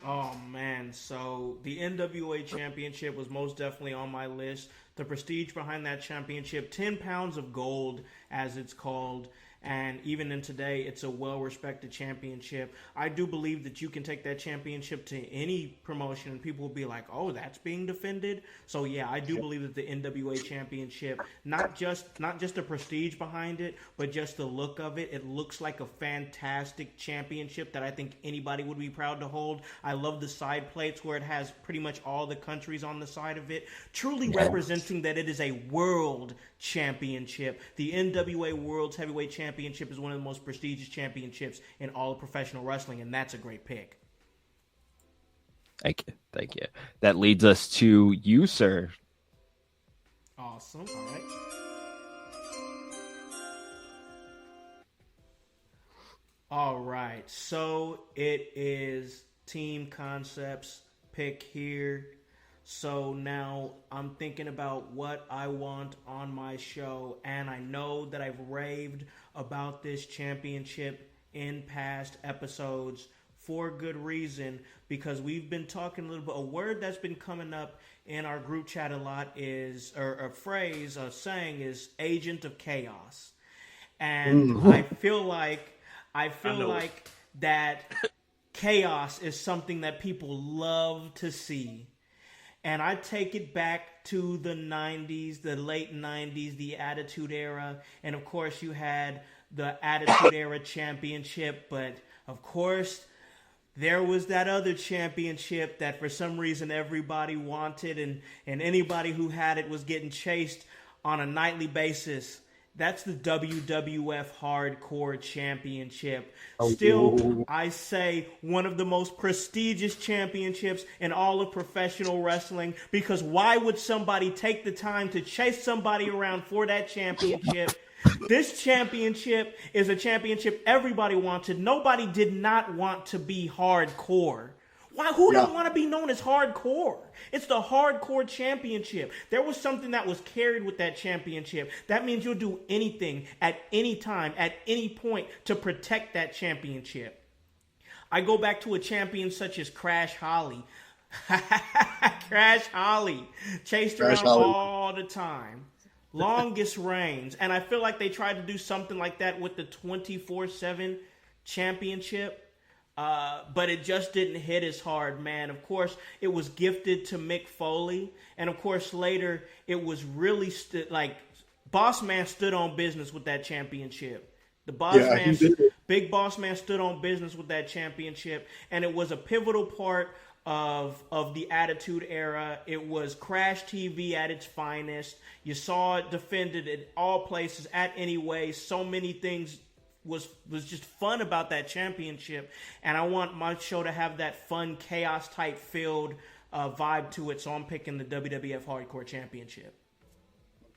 Oh man, so the NWA championship was most definitely on my list. The prestige behind that championship, 10 pounds of gold as it's called, and even in today, it's a well-respected championship. I do believe that you can take that championship to any promotion and people will be like, oh, that's being defended. So yeah, I do believe that the NWA championship, not just the prestige behind it, but just the look of it. It looks like a fantastic championship that I think anybody would be proud to hold. I love the side plates where it has pretty much all the countries on the side of it, truly representing that it is a world championship. The NWA World's Heavyweight Championship is one of the most prestigious championships in all of professional wrestling, and that's a great pick. Thank you. That leads us to you, sir. Awesome. All right. So it is Team Concepts pick here. So now I'm thinking about what I want on my show, and I know that I've raved about this championship in past episodes for good reason, because we've been talking a little bit. A word that's been coming up in our group chat a lot is, or a phrase, a saying is Agent of Chaos. And I feel like that chaos is something that people love to see. And I take it back to the 90s, the late 90s, the Attitude Era. And of course, you had the Attitude Era championship. But of course, there was that other championship that for some reason everybody wanted. And anybody who had it was getting chased on a nightly basis. That's the WWF Hardcore Championship. Still, I say one of the most prestigious championships in all of professional wrestling, because why would somebody take the time to chase somebody around for that championship? This championship is a championship everybody wanted. Nobody did not want to be hardcore. Why? Who don't want to be known as hardcore? It's the Hardcore Championship. There was something that was carried with that championship. That means you'll do anything at any time, at any point to protect that championship. I go back to a champion such as Crash Holly. Crash Holly chased around all the time. Longest reigns. And I feel like they tried to do something like that with the 24/7 championship. But it just didn't hit as hard, man. Of course, it was gifted to Mick Foley. And of course, later, it was really Boss Man stood on business with that championship. Big Boss Man stood on business with that championship. And it was a pivotal part of the Attitude Era. It was Crash TV at its finest. You saw it defended at all places, at any way. So many things was just fun about that championship, and I want my show to have that fun chaos type filled vibe to it, so I'm picking the WWF Hardcore Championship.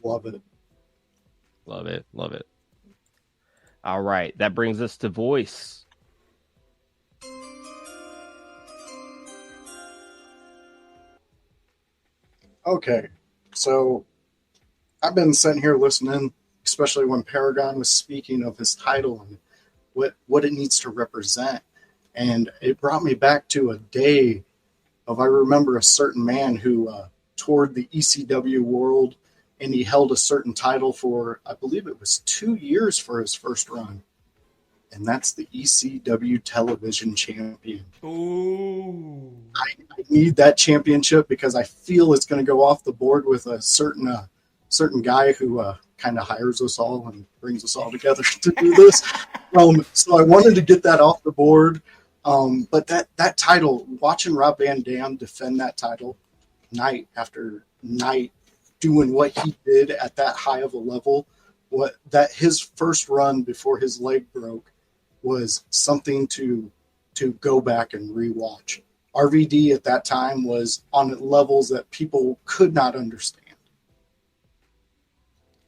Love it. All right, that brings us to Voice. Okay, so I've been sitting here listening, especially when Paragon was speaking of his title and what it needs to represent. And it brought me back to a day of, I remember a certain man who toured the ECW world, and he held a certain title for, I believe it was 2 years for his first run. And that's the ECW Television Champion. Ooh. I need that championship because I feel it's going to go off the board with a certain guy who kind of hires us all and brings us all together to do this. So I wanted to get that off the board. But that title, watching Rob Van Dam defend that title night after night, doing what he did at that high of a level what that his first run before his leg broke was something to go back and rewatch. RVD at that time was on levels that people could not understand.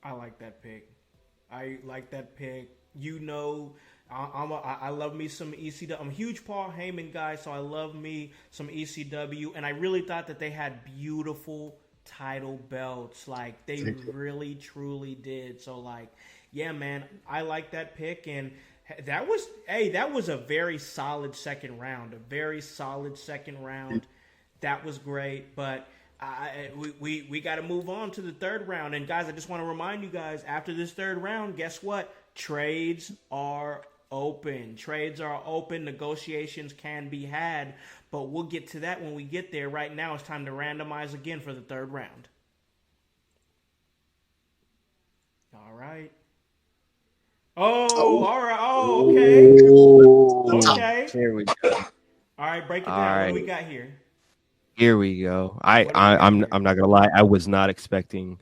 I like that pick. I like that pick. You know, I love me some ECW. I'm a huge Paul Heyman guy, so I love me some ECW. And I really thought that they had beautiful title belts. Like, they really, truly did. So, like, yeah, man, I like that pick. And that was a very solid second round. A very solid second round. That was great. But we got to move on to the third round. And, guys, I just want to remind you guys, after this third round, guess what? Trades are open. Trades are open. Negotiations can be had. But we'll get to that when we get there. Right now, it's time to randomize again for the third round. All right. Oh, all right. Oh, okay. Okay. Here we go. All right, break it All down. right. What do we got here? Here we go. I'm not gonna lie. I was not expecting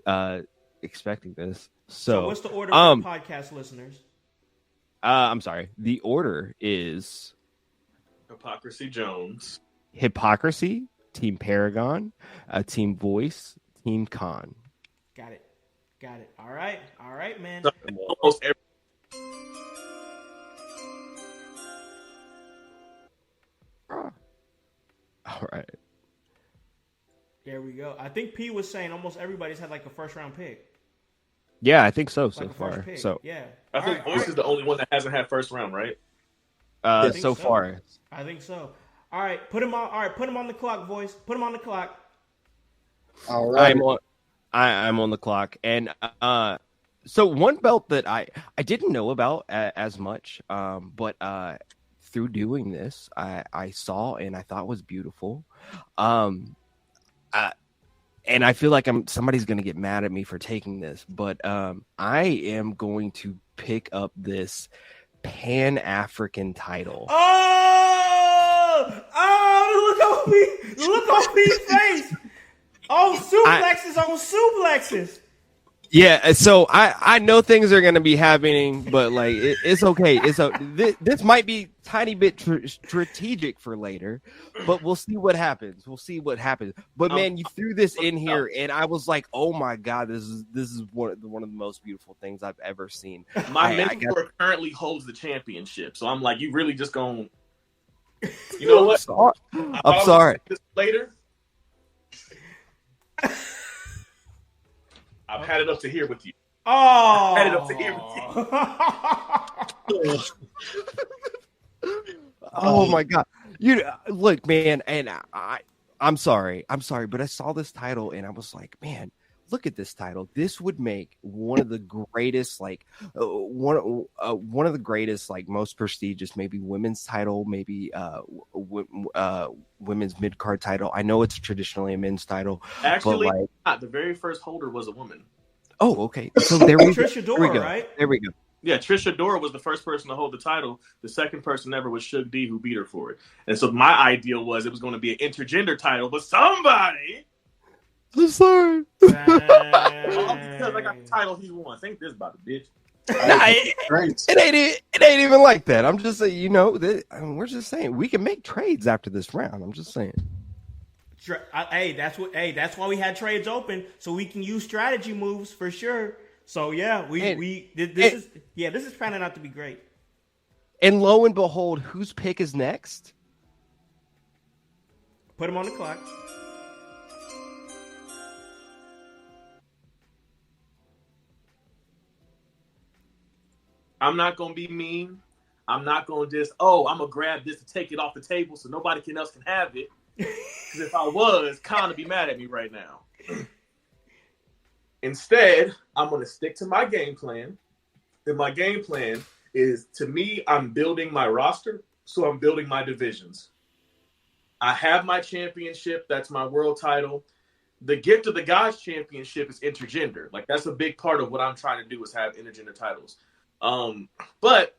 this. So what's the order for the podcast listeners? I'm sorry. The order is Hypocrisy Jones, Hypocrisy, Team Paragon, Team Voice, Team Con. Got it. All right, man. Almost every. All right. There we go. I think P was saying almost everybody's had like a first round pick. Yeah, I think so Like far. So yeah, I think Voice is the only one that hasn't had first round, right? so far. I think so. All right, put him on. All right, put him on the clock, Voice. Put him on the clock. All right. I'm on the clock, and so one belt that I didn't know about as much, but through doing this, I saw and I thought was beautiful, and I feel like somebody's gonna get mad at me for taking this, but I am going to pick up this Pan-African title. Look on P's face. Oh, suplexes on suplexes. Yeah, so I know things are gonna be happening, but like it's okay. This might be tiny bit strategic for later, but we'll see what happens. But man, you threw this in here, and I was like, oh my god, this is one of the most beautiful things I've ever seen. My mentor currently holds the championship, so I'm like, you really just gonna, you know what? I'm sorry. Later. I've had it up to here with you. Oh, I've had it up to here with you. Oh my god! You look, man, and I'm sorry, but I saw this title and I was like, man, look at this title. This would make one of the greatest, like one of the greatest, like most prestigious, maybe women's title, maybe women's mid card title. I know it's traditionally a men's title. Actually, but not. The very first holder was a woman. Oh, okay. So there we Trisha go. Dora, right? There we go. Yeah, Trisha Dora was the first person to hold the title. The second person ever was Shug D, who beat her for it. And so my idea was it was going to be an intergender title, but somebody. I'm sorry. Because I got the title he won. Think this about it, bitch. It ain't even like that. I'm just saying, we're just saying we can make trades after this round. I'm just saying. Hey, that's why we had trades open, so we can use strategy moves for sure. So yeah, this is panning out to be great. And lo and behold, whose pick is next? Put him on the clock. I'm not going to be mean. I'm not going to just, I'm going to grab this to take it off the table so nobody else can have it. Because if I was, Khan would be mad at me right now. Instead, I'm going to stick to my game plan. And my game plan is, to me, I'm building my roster, so I'm building my divisions. I have my championship. That's my world title. The gift of the Gods championship is intergender. Like, that's a big part of what I'm trying to do is have intergender titles. But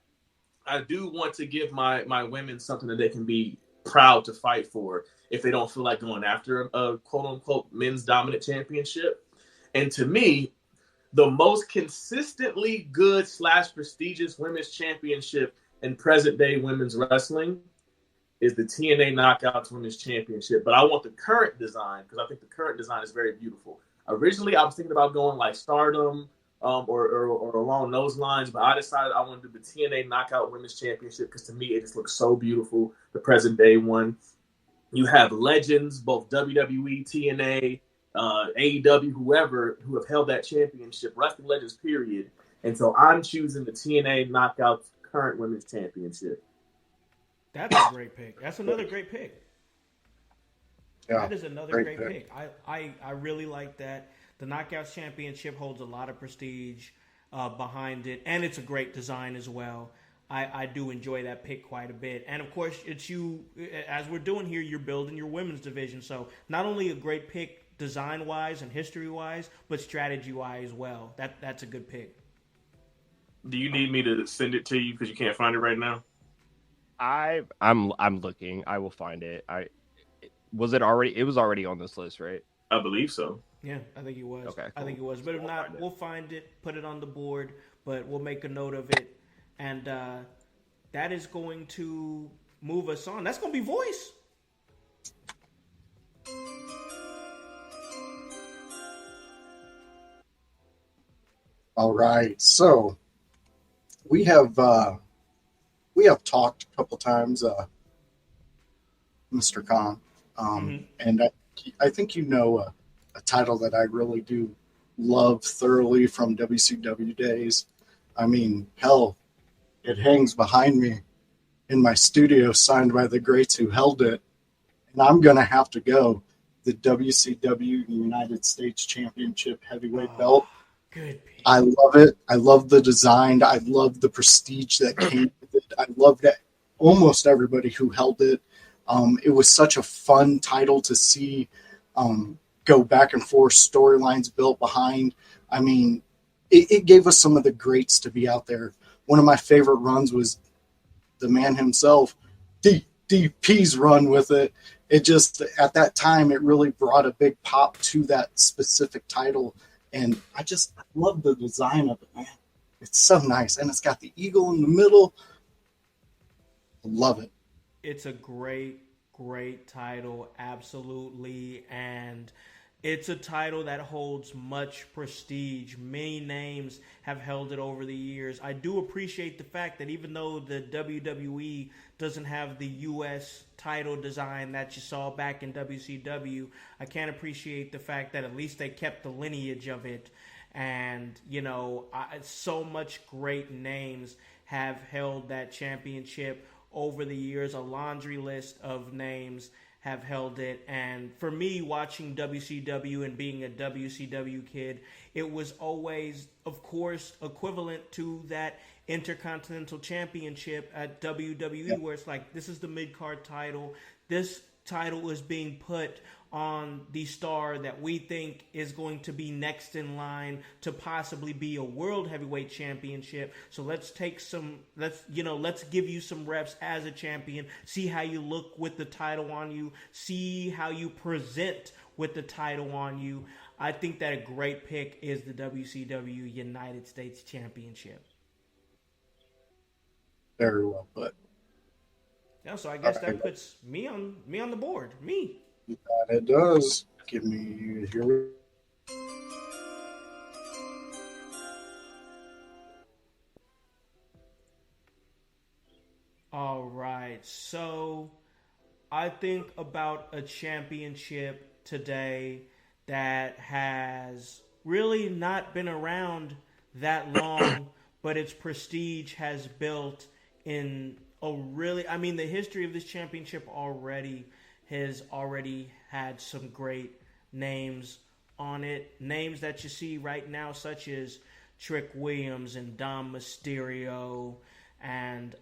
I do want to give my women something that they can be proud to fight for if they don't feel like going after a quote-unquote men's dominant championship. And to me, The most consistently good / prestigious women's championship in present day women's wrestling is the TNA Knockouts Women's Championship. But I want the current design because I think the current design is very beautiful. Originally, I was thinking about going like Stardom or along those lines, but I decided I want to do the TNA Knockout Women's Championship because to me it just looks so beautiful. The present day one. You have legends, both WWE, TNA, AEW, whoever, who have held that championship, wrestling legends, period. And so I'm choosing the TNA Knockouts current Women's Championship. That's a great pick. That's another great pick. Yeah, that is another great pick. I really like that. The Knockouts Championship holds a lot of prestige behind it, and it's a great design as well. I do enjoy that pick quite a bit. And, of course, it's you, as we're doing here, you're building your women's division. So not only a great pick design-wise and history-wise, but strategy-wise as well. That's a good pick. Do you need me to send it to you because you can't find it right now? I'm looking. I will find it. Was it already? It was already on this list, right? I believe so. Yeah, I think it was. Okay, cool. I think it was. But if not, we'll find it, put it on the board, but we'll make a note of it. And that is going to move us on. That's going to be voice. All right. So we have talked a couple times, Mr. Khan, and I think you know a title that I really do love thoroughly from WCW days. I mean, hell, it hangs behind me in my studio, signed by the greats who held it. And I'm going to have to go the WCW United States Championship heavyweight belt. Good. I love it. I love the design. I love the prestige that came with it. I loved that almost everybody who held it. It was such a fun title to see go back and forth, storylines built behind. I mean, it gave us some of the greats to be out there. One of my favorite runs was the man himself, DDP's run with it. It just, at that time, it really brought a big pop to that specific title. And I love the design of it, man. It's so nice. And it's got the eagle in the middle. I love it. It's a great title, absolutely. And it's a title that holds much prestige. Many names have held it over the years. I do appreciate the fact that even though the WWE doesn't have the U.S. title design that you saw back in WCW, I can appreciate the fact that at least they kept the lineage of it. And, so much great names have held that championship over the years. A laundry list of names have held it. And for me, watching WCW and being a WCW kid, it was always, of course, equivalent to that Intercontinental Championship at WWE, where it's like, this is the mid-card title. This title is being put on the star that we think is going to be next in line to possibly be a world heavyweight championship. So let's give you some reps as a champion, see how you look with the title on you, see how you present with the title on you. I think that a great pick is the WCW United States Championship. Very well put. Yeah, so I guess that puts me on the board. Me. That it does. Give me here. All right. So I think about a championship today that has really not been around that long, but its prestige has built in the history of this championship has already had some great names on it. Names that you see right now, such as Trick Williams and Dom Mysterio and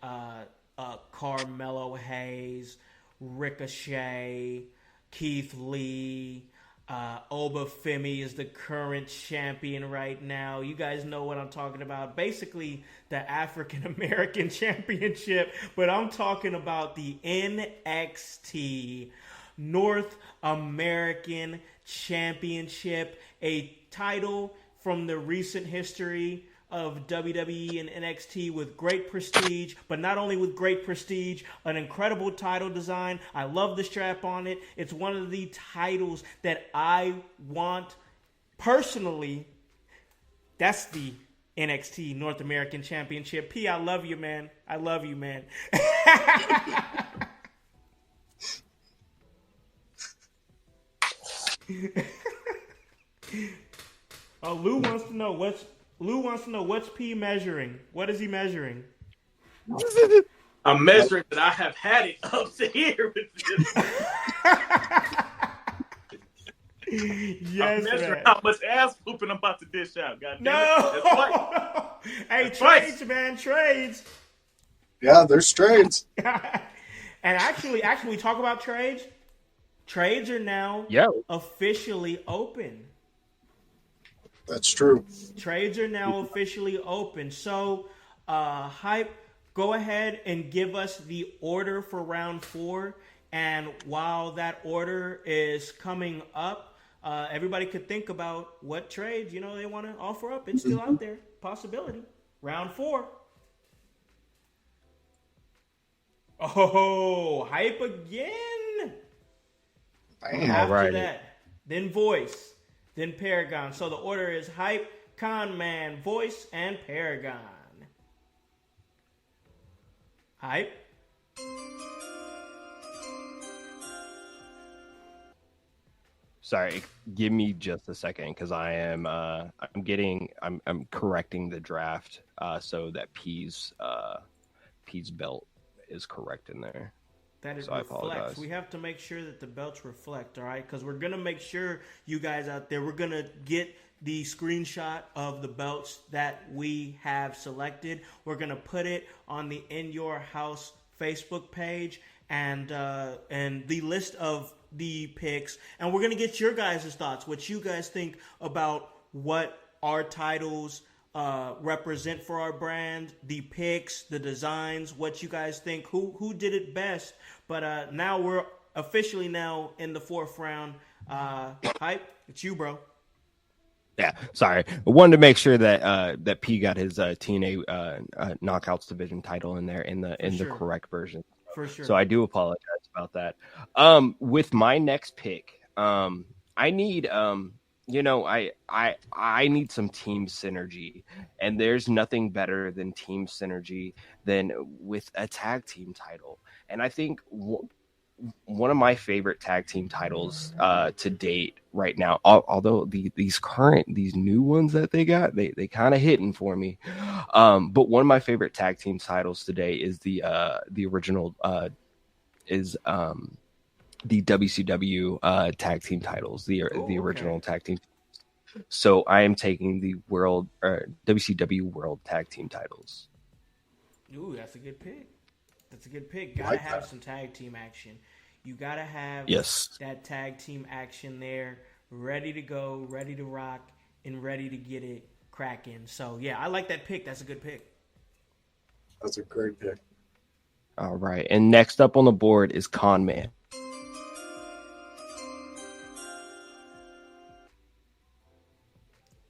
Carmelo Hayes, Ricochet, Keith Lee, Obafemi is the current champion right now. You guys know what I'm talking about. Basically, the African American Championship, but I'm talking about the NXT North American Championship, a title from the recent history of WWE and NXT with great prestige, but not only with great prestige, an incredible title design. I love the strap on it. It's one of the titles that I want personally. That's the NXT North American Championship. P, I love you, man. I love you, man. Oh, Lou wants to know what's P measuring? What is he measuring? I'm measuring that I have had it up to here with this. Yes, I'm measuring man. how much ass pooping I'm about to dish out. God damn No. it. That's right. Hey, That's trades, right. man, trades. Yeah, there's trades. And actually, we talk about trades. Trades are now officially open. That's true. Trades are now officially open. So, Hype, go ahead and give us the order for round 4. And while that order is coming up, everybody could think about what trades, they want to offer up. It's still out there. Possibility. Round 4. Oh, Hype again. After that, then Voice, then Paragon. So the order is Hype, Con Man, Voice, and Paragon. Hype. Sorry, give me just a second because I'm correcting the draft so that P's belt is correct in there. That it so reflects. I apologize. We have to make sure that the belts reflect, all right? Because we're going to make sure you guys out there, we're going to get the screenshot of the belts that we have selected. We're going to put it on the In Your House Facebook page and the list of the picks. And we're going to get your guys' thoughts, what you guys think about what our titles represent for our brand, the picks, the designs, what you guys think, who did it best. But now we're officially now in the 4th round. Hype, it's you, bro. Yeah, sorry. I wanted to make sure that that P got his TNA Knockouts division title in there in the correct version. For sure. So I do apologize about that. With my next pick, I need I need some team synergy, and there's nothing better than team synergy than with a tag team title. And I think one of my favorite tag team titles to date right now, although these new ones that they got, they kind of hitting for me. But one of my favorite tag team titles today is the original the WCW tag team titles, the original tag team. So I am taking the WCW World Tag Team titles. Ooh, that's a good pick. Gotta have some tag team action. You gotta have that tag team action there, ready to go, ready to rock, and ready to get it cracking. So yeah, I like that pick. That's a good pick. That's a great pick. All right, and next up on the board is Con Man.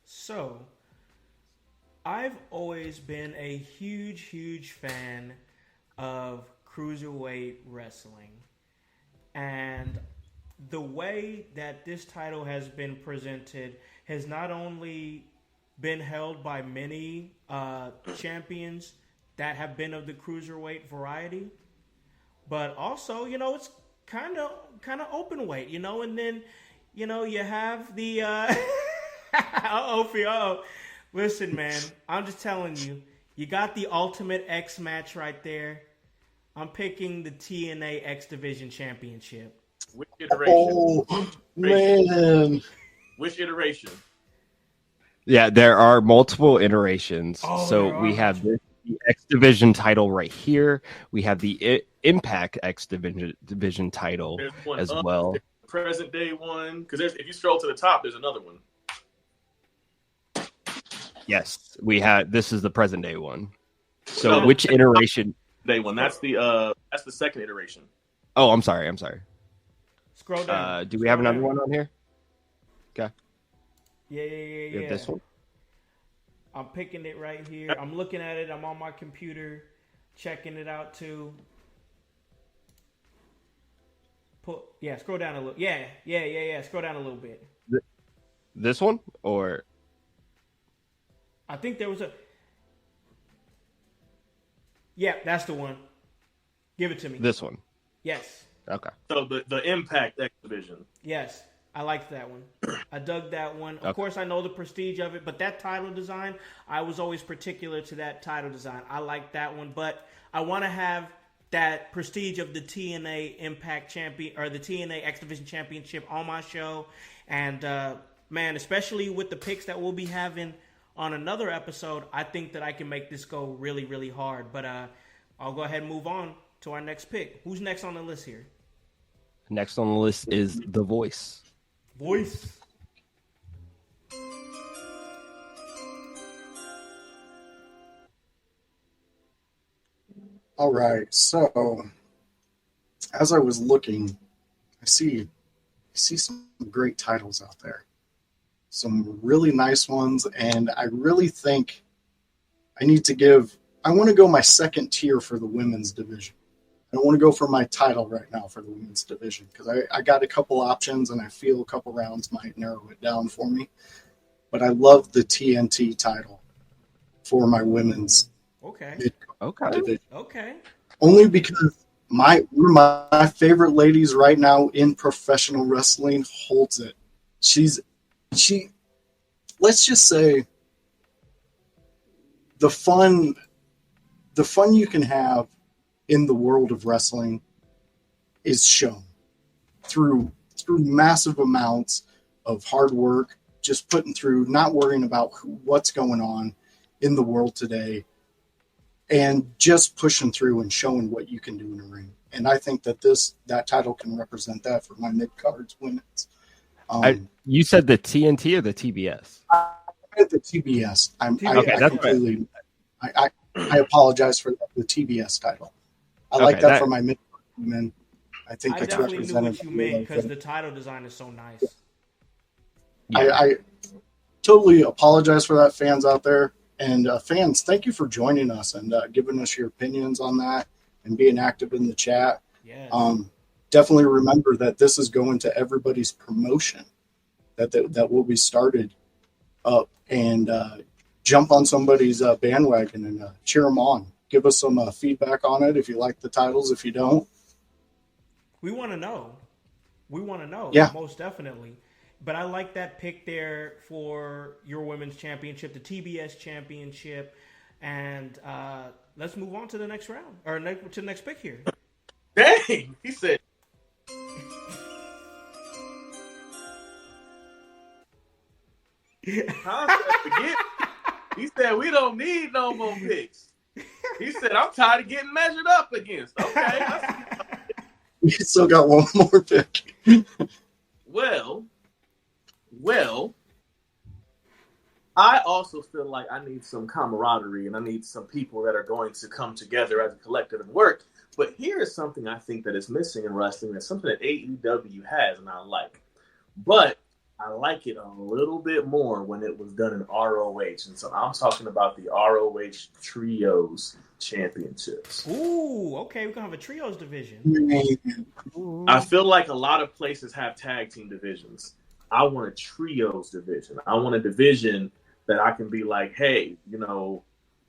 So, I've always been a huge fan of cruiserweight wrestling. And the way that this title has been presented has not only been held by many champions that have been of the cruiserweight variety, but also, it's kind of open weight, and then, you have the... Listen, man, I'm just telling you, you got the Ultimate X match right there. I'm picking the TNA X Division Championship. Which iteration? Oh, man. Which iteration? Yeah, there are multiple iterations. So we have the X Division title right here. We have the Impact X Division title as well. Present day one, because if you scroll to the top, there's another one. Yes, we have. This is the present day one. So which iteration? Day one. That's the second iteration. Oh, I'm sorry. Scroll down. Do we have another one on here? Okay. Yeah. This one. I'm picking it right here. I'm looking at it. I'm on my computer, checking it out too. Scroll down a little. Yeah. Scroll down a little bit. This one or I think there was a. Yeah, that's the one. Give it to me. this one? Yes. Okay. So the Impact X Division. Yes. I liked that one. I dug that one. Of Okay. course, I know the prestige of it, but that title design, I was always particular to that title design. I like that one, but I want to have that prestige of the TNA Impact Champion or the TNA X Division Championship on my show. And man, especially with the picks that we'll be having on another episode, I think that I can make this go really, really hard. But I'll go ahead and move on to our next pick. Who's next on the list here? Next on the list is The Voice. Voice. All right. So as I was looking, I see some great titles out there. Some really nice ones, and I really think I want to go my second tier for the women's division. I don't want to go for my title right now for the women's division because I got a couple options and I feel a couple rounds might narrow it down for me. But I love the TNT title for my women's division. Okay. Only because one of my favorite ladies right now in professional wrestling holds it. Let's just say the fun you can have in the world of wrestling is shown through massive amounts of hard work, just putting through, not worrying about what's going on in the world today, and just pushing through and showing what you can do in a ring. And I think that that title can represent that for my mid-cards women's. You said the TNT or the TBS? I meant the TBS. I apologize for the TBS title. I like that for my mid-women. I think I it's definitely knew represented. what you meant because the title design is so nice. Yeah. I totally apologize for that, fans out there. And fans, thank you for joining us and giving us your opinions on that and being active in the chat. Yes. Definitely remember that this is going to everybody's promotion that will be started up, and jump on somebody's bandwagon and cheer them on. Give us some feedback on it if you like the titles. If you don't, we want to know. Yeah. Most definitely. But I like that pick there for your women's championship, the TBS championship. And let's move on to the next round, or to the next pick here. Dang, he said. He said we don't need no more picks. He said I'm tired of getting measured up against. Okay. we still got one more pick. Well, I also feel like I need some camaraderie and I need some people that are going to come together as a collective and work. But here is something I think that is missing in wrestling. That's something that AEW has and I like. But I like it a little bit more when it was done in ROH. And so I'm talking about the ROH Trios Championships. Ooh, okay. We're going to have a Trios division. I feel like a lot of places have tag team divisions. I want a Trios division. I want a division that I can be like, hey,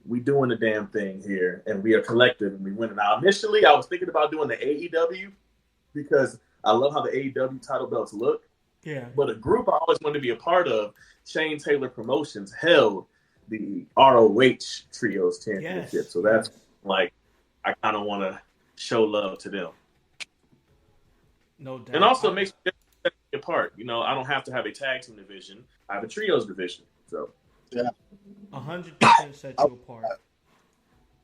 we doing the damn thing here and we are collective and we win it. Now, initially, I was thinking about doing the AEW because I love how the AEW title belts look. Yeah. But a group I always wanted to be a part of, Shane Taylor Promotions, held the ROH Trios Championship. Yes. So that's like, I kind of want to show love to them. No doubt. And also it makes me apart. I don't have to have a tag team division. I have a Trios division. So yeah, 100% set you apart.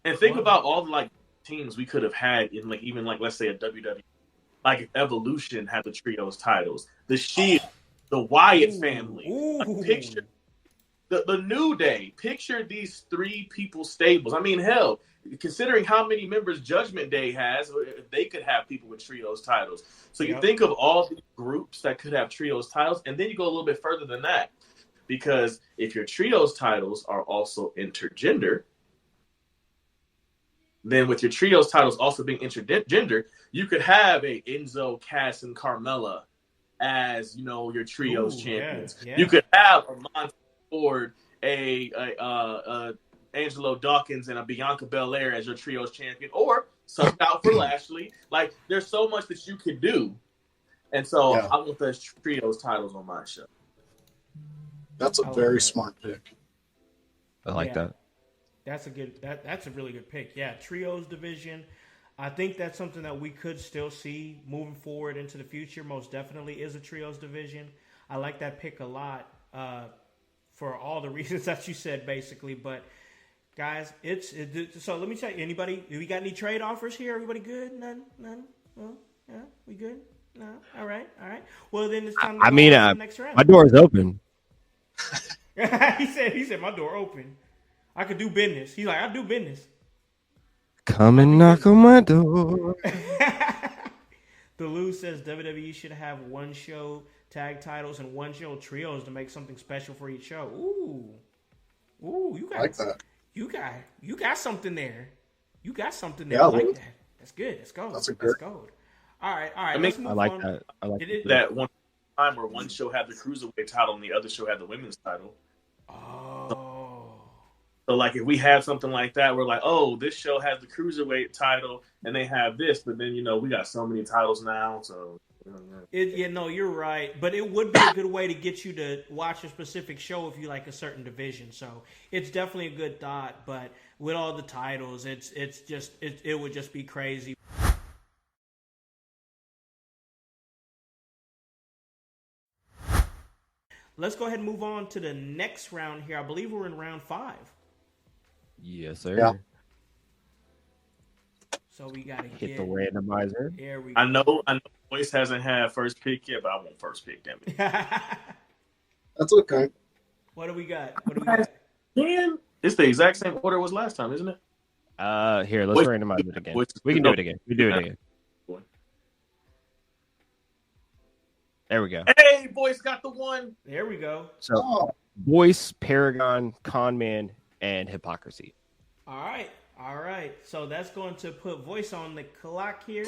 And think about all the teams we could have had in even let's say a WWE. Like if Evolution had the Trios titles, the Shield, the Wyatt family. Picture the New Day. Picture these three people stables. I mean, hell, considering how many members Judgment Day has, they could have people with Trios titles. So you think of all these groups that could have Trios titles, and then you go a little bit further than that. because if your trios titles are also intergender, then with your trios titles also being intergender, you could have a Enzo, Cass, and Carmella as your trios champions. Yeah. You could have a Monty Ford, a Angelo Dawkins, and a Bianca Belair as your trios champion, or sub out for Lashley. Like, there's so much that you could do, and so I want those trios titles on my show. That's a very smart pick. I like that. That's a good. That's a really good pick. Yeah, trios division. I think that's something that we could still see moving forward into the future. Most definitely is a trios division. I like that pick a lot for all the reasons that you said, basically. But guys, so let me tell you. Anybody? We got any trade offers here? Everybody good? None. Well, yeah, we good? No. All right. Well, then it's time to go to the next round. My door is open. he said my door open. I could do business. He's like, I do business. Come and knock on my door. The Lou says WWE should have one show tag titles and one show trios to make something special for each show. Ooh, you got like that. You got something there. You got something there. Yeah, I like that. That's good. Let's go. That's a Let's good. go. All right. I Let's move like on. that. I like That one time where one show had the cruiserweight title and the other show had the women's title. Oh. So, like, if we have something like that, we're like, oh, this show has the cruiserweight title and they have this, but then, we got so many titles now. So, you're right. But it would be a good way to get you to watch a specific show if you like a certain division. So it's definitely a good thought. But with all the titles, it would just be crazy. Let's go ahead and move on to the next round here. I believe we're in round 5. Yes, sir. Yeah. So we gotta Hit the randomizer. There we go. I know Voice hasn't had first pick yet, but I want first pick, damn it. That's okay. What do we got? Man, it's the exact same order it was last time, isn't it? Here, let's randomize it again. We can do it again. We do it again. There we go. Hey, Voice got the one. There we go. So, Voice, Paragon, Conman, and Hypocrisy. All right. So that's going to put Voice on the clock here.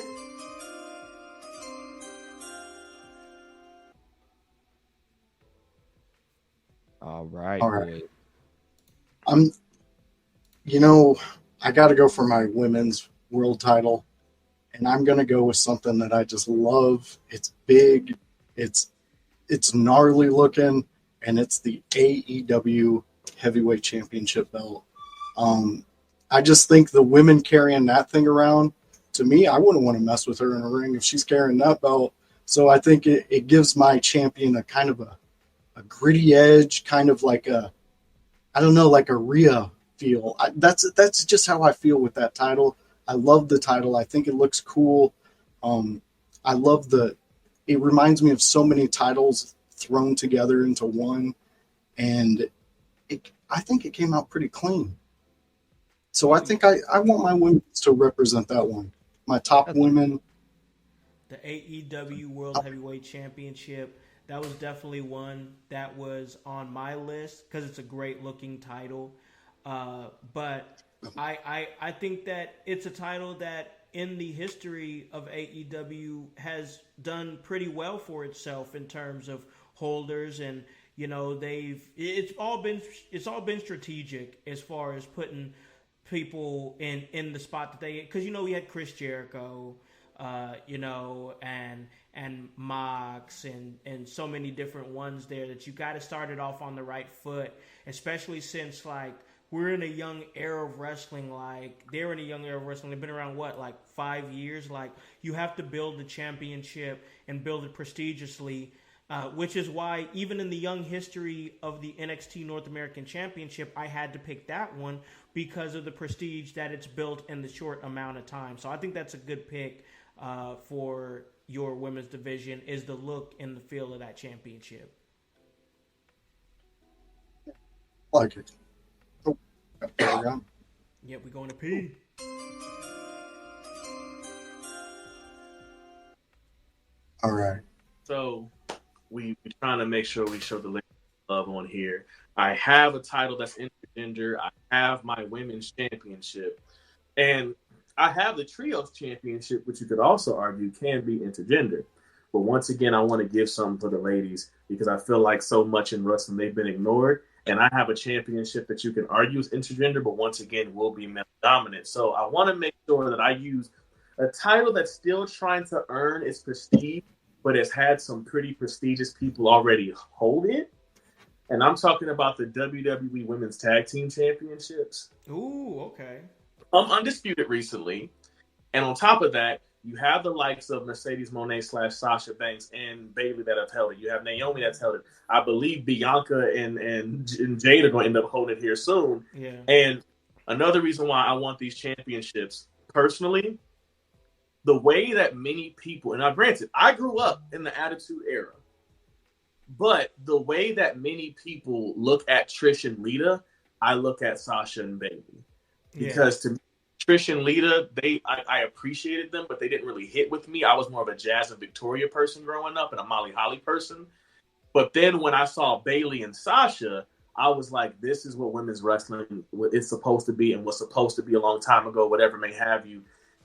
All right. I got to go for my women's world title, and I'm going to go with something that I just love. It's big, it's gnarly looking, and it's the AEW Heavyweight Championship belt. I just think the women carrying that thing around, to me, I wouldn't want to mess with her in a ring if she's carrying that belt. So I think it gives my champion a kind of a gritty edge, kind of like like a Rhea feel. That's just how I feel with that title. I love the title. I think it looks cool. I love it reminds me of so many titles thrown together into one, and I think it came out pretty clean. So I think I want my women to represent that one. My top women. The AEW World Heavyweight Championship. That was definitely one that was on my list because it's a great looking title. But I think that it's a title that in the history of AEW has done pretty well for itself in terms of holders, and it's all been strategic as far as putting people in the spot that they, because we had Chris Jericho, and Mox and so many different ones there that you got to start it off on the right foot, especially since we're in a young era of wrestling. They're in a young era of wrestling. They've been around 5 years. You have to build the championship and build it prestigiously, which is why even in the young history of the NXT North American Championship, I had to pick that one because of the prestige that it's built in the short amount of time. So I think that's a good pick for your women's division, is the look and the feel of that championship. Like it. There we go. Yep, we're going to P. All right. So we're trying to make sure we show the ladies love on here. I have a title that's intergender. I have my women's championship. And I have the trios championship, which you could also argue can be intergender. But once again, I want to give something for the ladies because I feel like so much in wrestling they've been ignored. And I have a championship that you can argue is intergender, but once again will be male dominant. So I want to make sure that I use a title that's still trying to earn its prestige, but has had some pretty prestigious people already hold it. And I'm talking about the WWE Women's Tag Team Championships. Ooh, okay. Undisputed recently. And on top of that, you have the likes of Mercedes Moné / Sasha Banks and Bayley that have held it. You have Naomi that's held it. I believe Bianca and Jade are going to end up holding it here soon. Yeah. And another reason why I want these championships, personally, the way that many people, and granted, I grew up in the Attitude Era, but the way that many people look at Trish and Lita, I look at Sasha and Bayley. Because to me, Trish and Lita, I appreciated them, but they didn't really hit with me. I was more of a Jazz and Victoria person growing up and a Molly Holly person. But then when I saw Bayley and Sasha, I was like, this is what women's wrestling is supposed to be and was supposed to be a long time ago, whatever may have you.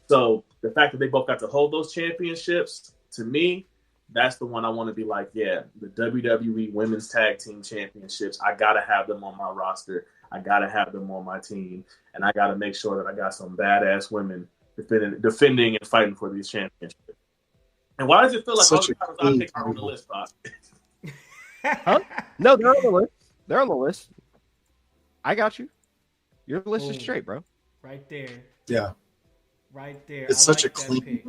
So the fact that they both got to hold those championships, to me, that's the one I want to be like, yeah, the WWE Women's Tag Team Championships, I got to have them on my roster. I got to have them on my team. And I got to make sure that I got some badass women defending and fighting for these championships. And why does it feel like all the titles I pick are on the list, Bob? Huh? No, they're on the list. They're on the list. I got you. Your list is straight, bro. Right there. Yeah. Right there. It's such a clean.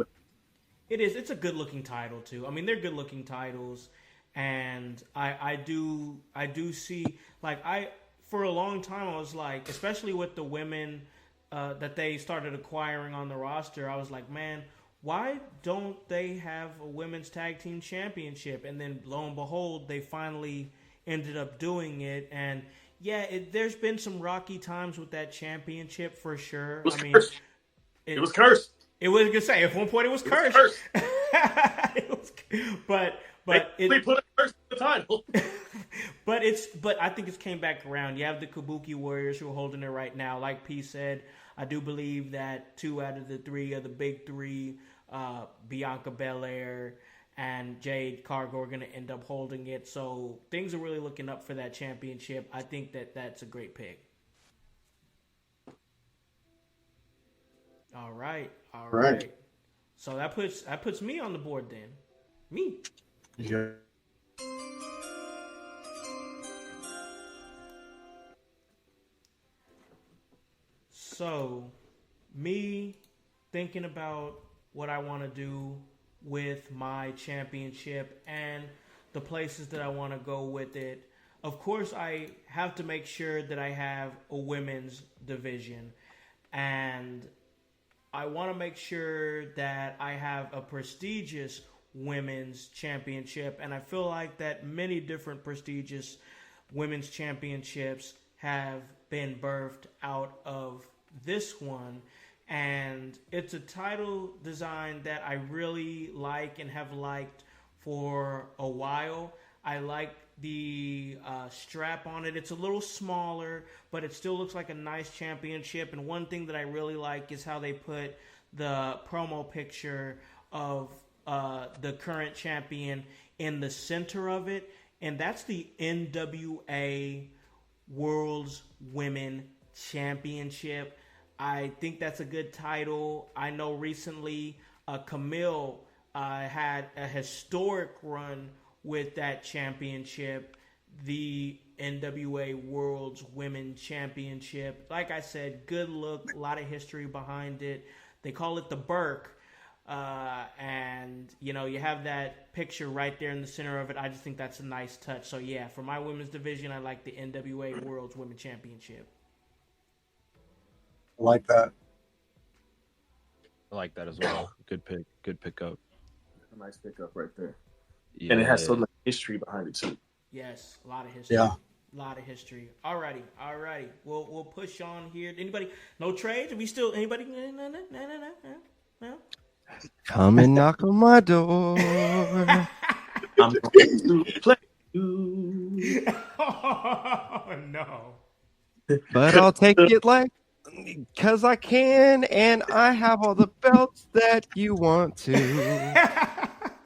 It is. It's a good-looking title too. I mean, they're good-looking titles, and I do see, like, for a long time I was like, especially with the women that they started acquiring on the roster, I was like, man, why don't they have a women's tag team championship? And then lo and behold, they finally ended up doing it. And yeah, there's been some rocky times with that championship for sure. It was cursed. It was cursed. It was gonna say at one point it was cursed. But they put a curse in the title. but I think it's came back around. You have the Kabuki Warriors who are holding it right now. Like P said, I do believe that 2 out of the 3 of the big 3, Bianca Belair and Jade Cargill, are going to end up holding it. So things are really looking up for that championship. I think that's a great pick. All right. So that puts me on the board then. Me. Yeah. So, me thinking about what I want to do with my championship and the places that I want to go with it. Of course, I have to make sure that I have a women's division, and I want to make sure that I have a prestigious women's championship, and I feel like that many different prestigious women's championships have been birthed out of this one, and it's a title design that I really like and have liked for a while. I like the strap on it. It's a little smaller, but it still looks like a nice championship. And one thing that I really like is how they put the promo picture of the current champion in the center of it, and that's the NWA World's Women Championship. I think that's a good title. I know recently Camille had a historic run with that championship, the NWA World's Women Championship. Like I said, good look, a lot of history behind it. They call it the Burke. And you have that picture right there in the center of it. I just think that's a nice touch. So yeah, for my women's division, I like the NWA World's Women Championship. I like that. I like that as well. Good pick. Good pickup. A nice pickup right there. Yeah. And it has so much history behind it too. Yes, a lot of history. Yeah. A lot of history. Alrighty. We'll push on here. Anybody? No trades? Are we still anybody? No. Come and knock on my door. I'm going to play you. Oh, no. But I'll take it like because I can, and I have all the belts that you want to.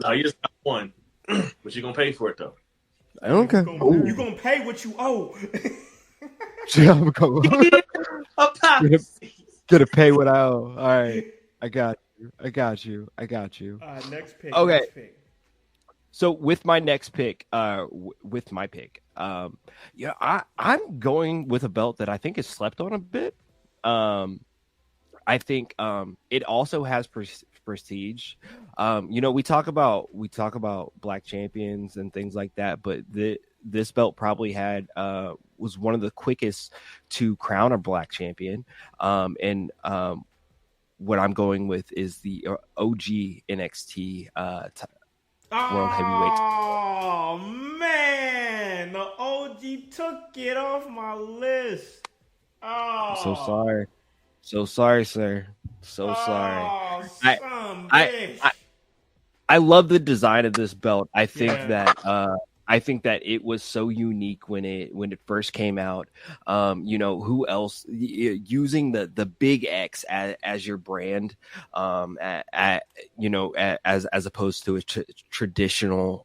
No, you just got one, but you're gonna pay for it though. Okay. You gonna pay what you owe. I'm going. A pop. Gonna pay what I owe. All right. I got you. I got you. I got you. Next pick. Okay. Next pick. So with my next pick, with my pick, I'm going with a belt that I think is slept on a bit. I think it also has prestige. We talk about black champions and things like that, but this belt probably was one of the quickest to crown a black champion. And what I'm going with is the OG NXT World Heavyweight. Oh man, the OG took it off my list. Oh, I'm so sorry. So sorry, sir. So sorry. I love the design of this belt. I think that it was so unique when it first came out. Who else using the big X as your brand, as opposed to a traditional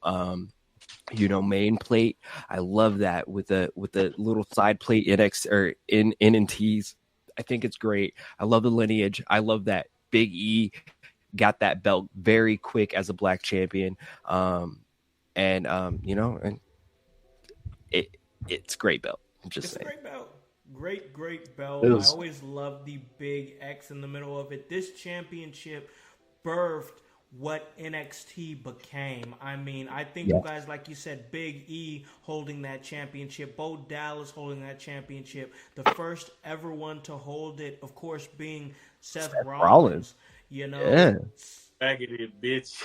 main plate. I love that with the little side plate in and T's. I think it's great. I love the lineage. I love that Big E got that belt very quick as a black champion. And it's a great belt. It's saying. A great belt. Great belt. I always loved the big X in the middle of it. This championship birthed what NXT became. I mean, I think you guys, like you said, Big E holding that championship, Bo Dallas holding that championship, the first ever one to hold it, of course, being Seth Rollins. Faggoted bitch.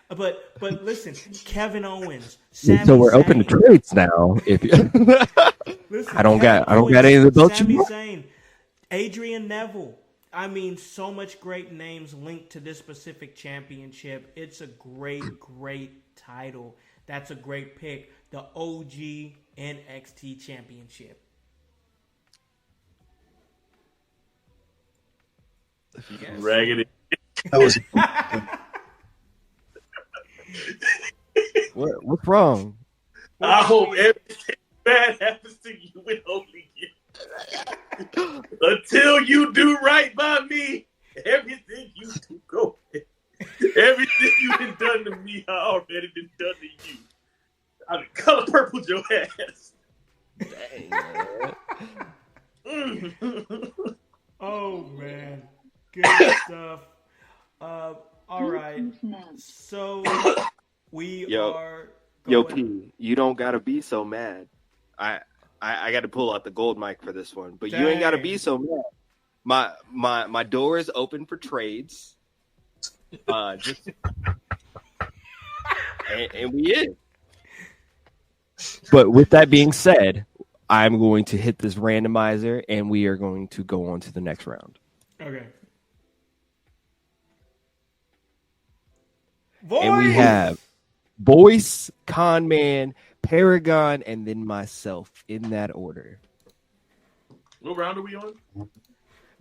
But listen, Kevin Owens, Sami so we're Zayn. Open to trades now. If you listen, I don't got any of the belts. Sami Zayn, Adrian Neville. I mean, so much great names linked to this specific championship. It's a great title. That's a great pick. The OG NXT championship. Yes. Raggedy. That was What's wrong? I hope everything bad happens to you with only you. Until you do right by me, everything you do go. Everything you've done to me, I already been done to you. I mean, color purple your ass. Dang, Oh man, good stuff. All right, so we are. Yo, P, you don't gotta be so mad. I got to pull out the gold mic for this one, but you ain't got to be so mad. My door is open for trades. And we in. But with that being said, I'm going to hit this randomizer, and we are going to go on to the next round. Okay. And we have Boyce, Conman, Paragon, and then myself in that order. What round are we on?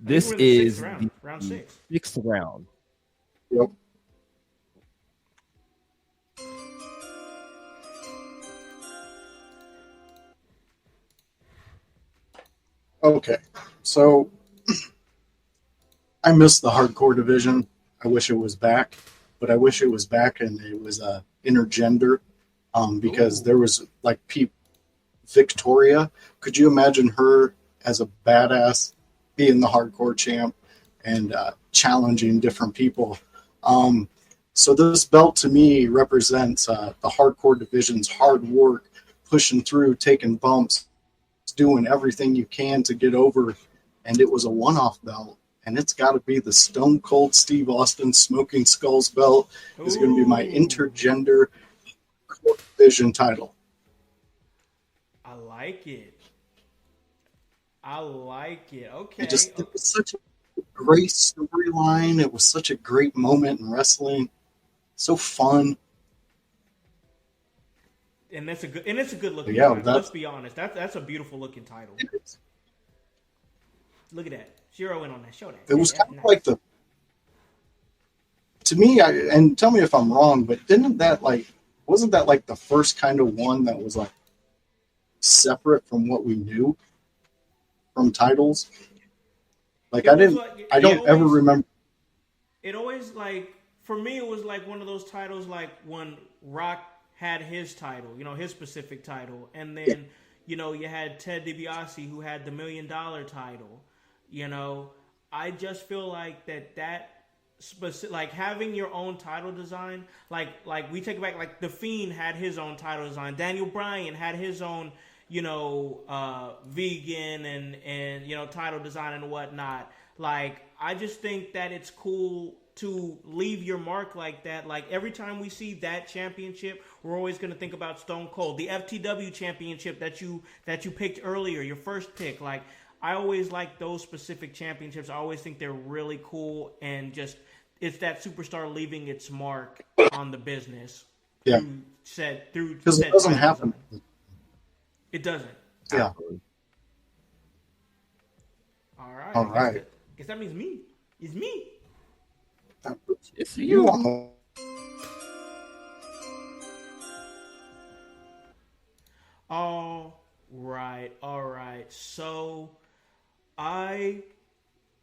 This is round 6. Sixth round. Yep. Okay, so I miss the hardcore division. I wish it was back, but I wish it was back and it was intergender, because there was like Victoria. Could you imagine her as a badass being the hardcore champ and challenging different people? So this belt to me represents the hardcore division's hard work, pushing through, taking bumps, doing everything you can to get over. And it was a one-off belt. And it's got to be the Stone Cold Steve Austin Smoking Skulls belt. Is going to be my intergender division title. I like it. Okay. It was such a great storyline. It was such a great moment in wrestling. So fun. and it's a good looking Yeah, title. Let's be honest. That's a beautiful looking title. Look at that. Zero in on that. Show that. it was That's kind of like the, to me, and tell me if I'm wrong, but wasn't that like the first kind of one that was like separate from what we knew from titles? Like I don't ever remember. It always like for me it was like one of those titles like when Rock had his title, his specific title, and then you had Ted DiBiase who had the $1 million title. I just feel like that specific, like having your own title design, like we take it back, like The Fiend had his own title design, Daniel Bryan had his own vegan and title design and whatnot. Like I just think that it's cool to leave your mark like that. Like every time we see that championship, we're always going to think about Stone Cold, the FTW championship that you picked earlier, your first pick. Like I always like those specific championships. I always think they're really cool, and just it's that superstar leaving its mark on the business. Yeah, because it doesn't happen. It doesn't. Yeah. All right. All right. Guess that means me. It's me. It's you. All right. So I